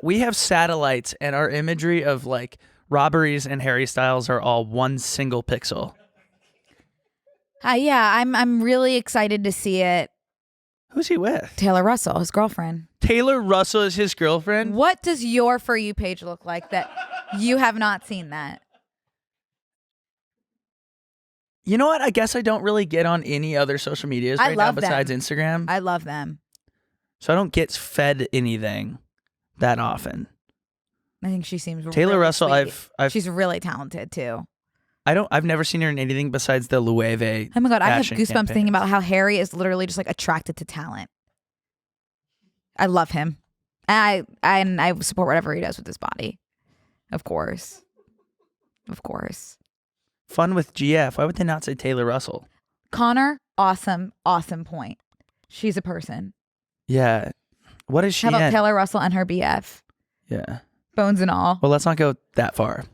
Speaker 2: We have satellites, and our imagery of like robberies and Harry Styles are all one single pixel.
Speaker 1: Yeah, I'm really excited to see it.
Speaker 2: Who's he with?
Speaker 1: Taylor Russell, his girlfriend.
Speaker 2: Taylor Russell is his girlfriend?
Speaker 1: What does your For You page look like that you have not seen that?
Speaker 2: You know what? I guess I don't really get on any other social medias
Speaker 1: I
Speaker 2: right now
Speaker 1: love them.
Speaker 2: besides Instagram.
Speaker 1: I love them.
Speaker 2: So I don't get fed anything that often.
Speaker 1: I think she seems
Speaker 2: Taylor
Speaker 1: really
Speaker 2: Russell,
Speaker 1: sweet.
Speaker 2: I've
Speaker 1: She's really talented too.
Speaker 2: I've never seen her in anything besides the Loewe.
Speaker 1: Oh my God, I have
Speaker 2: fashion
Speaker 1: goosebumps
Speaker 2: campaigns.
Speaker 1: thinking about how Harry is literally just like attracted to talent. I love him. And I support whatever he does with his body. Of course.
Speaker 2: Fun with GF. Why would they not say Taylor Russell?
Speaker 1: Connor, awesome point. She's a person.
Speaker 2: Yeah. What is she
Speaker 1: How about
Speaker 2: in?
Speaker 1: Taylor Russell and her BF?
Speaker 2: Yeah.
Speaker 1: Bones and all.
Speaker 2: Well, let's not go that far.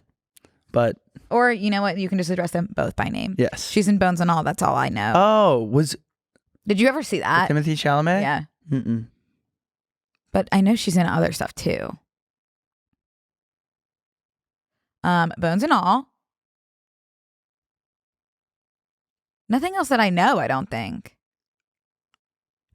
Speaker 2: But
Speaker 1: Or you know what? You can just address them both by name.
Speaker 2: yes.
Speaker 1: She's in Bones and all. That's all I know.
Speaker 2: Oh, was
Speaker 1: Did you ever see that?
Speaker 2: Timothy Chalamet?
Speaker 1: Yeah.
Speaker 2: Mm-mm.
Speaker 1: But I know she's in other stuff too. Bones and all. Nothing else that I know, I don't think.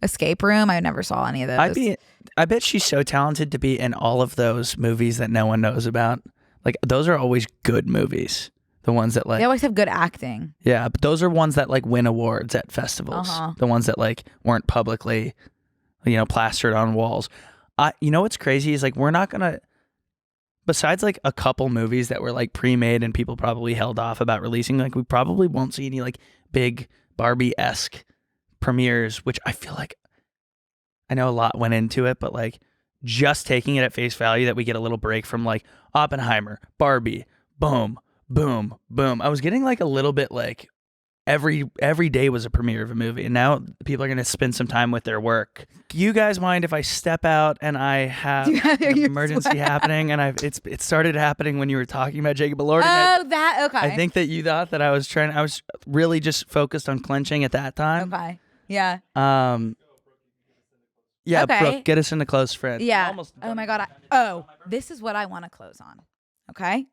Speaker 1: Escape Room, I never saw any of those.
Speaker 2: I bet she's so talented to be in all of those movies that no one knows about. Like, those are always good movies. The ones that
Speaker 1: They always have good acting.
Speaker 2: yeah, but those are ones that like win awards at festivals.
Speaker 1: Uh-huh.
Speaker 2: The ones that like weren't publicly, plastered on walls. You know what's crazy is like we're not gonna. Besides like a couple movies that were like pre-made and people probably held off about releasing, like we probably won't see any like big Barbie-esque premieres, which I feel like I know a lot went into it, but like just taking it at face value that we get a little break from like Oppenheimer, Barbie, boom, boom, boom. I was getting like a little bit like every day was a premiere of a movie, and now people are going to spend some time with their work. Do you guys mind if I step out and I have an emergency happening? And it started happening when you were talking about Jacob Elordi.
Speaker 1: Okay.
Speaker 2: I think that you thought that I was really just focused on clenching at that time.
Speaker 1: Okay. Yeah.
Speaker 2: Yeah,
Speaker 1: Okay.
Speaker 2: Brooke, get us into close friends.
Speaker 1: Yeah.
Speaker 2: Almost
Speaker 1: Oh my God. This is what I want to close on. Okay.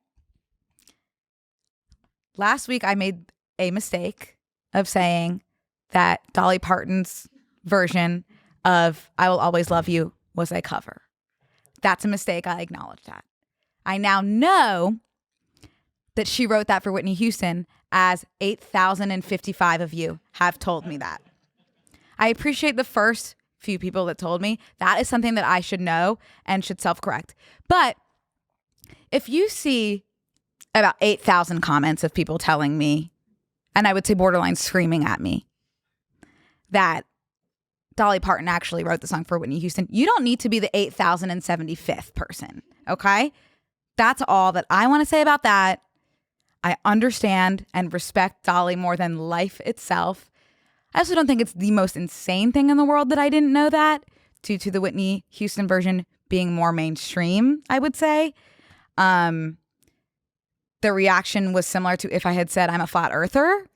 Speaker 1: Last week I made a mistake of saying that Dolly Parton's version of I Will Always Love You was a cover. That's a mistake. I acknowledge that. I now know that she wrote that for Whitney Houston, as 8,055 of you have told me that. I appreciate the first few people that told me. That is something that I should know and should self-correct. But if you see about 8,000 comments of people telling me, and I would say borderline screaming at me, that Dolly Parton actually wrote the song for Whitney Houston, you don't need to be the 8,075th person, okay? That's all that I want to say about that. I understand and respect Dolly more than life itself. I also don't think it's the most insane thing in the world that I didn't know that, due to the Whitney Houston version being more mainstream, I would say. The reaction was similar to if I had said I'm a flat earther.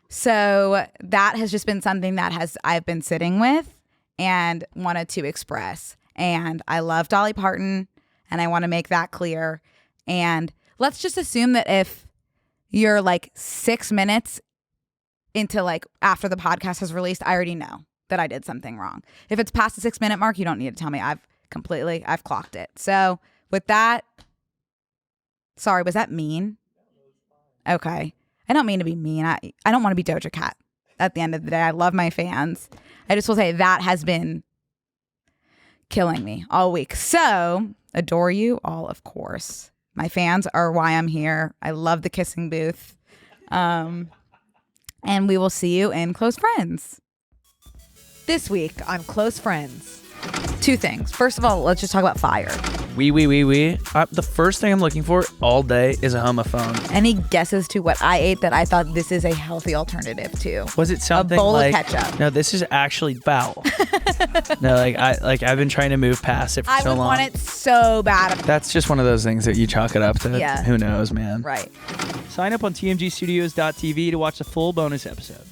Speaker 1: So that has just been something that I've been sitting with and wanted to express. And I love Dolly Parton, and I want to make that clear. And let's just assume that if you're like 6 minutes into like after the podcast has released, I already know that I did something wrong. If it's past the 6 minute mark, you don't need to tell me. I've clocked it. So with that, sorry, was that mean? Okay. I don't mean to be mean. I don't want to be Doja Cat at the end of the day. I love my fans. I just will say that has been killing me all week. So adore you all, of course. My fans are why I'm here. I love the kissing booth. And we will see you in Close Friends. This week on Close Friends, 2 things. First of all, let's just talk about fire.
Speaker 2: We. The first thing I'm looking for all day is a homophone.
Speaker 1: Any guesses to what I ate that I thought this is a healthy alternative to?
Speaker 2: Was it something
Speaker 1: a bowl
Speaker 2: like
Speaker 1: of ketchup?
Speaker 2: No, this is actually foul. No, I've been trying to move past it for
Speaker 1: I
Speaker 2: so
Speaker 1: would
Speaker 2: long.
Speaker 1: want it so bad.
Speaker 2: That's just one of those things that you chalk it up to.
Speaker 1: Yeah.
Speaker 2: Who knows, man?
Speaker 1: Right.
Speaker 2: Sign up on tmgstudios.tv to watch the full bonus episode.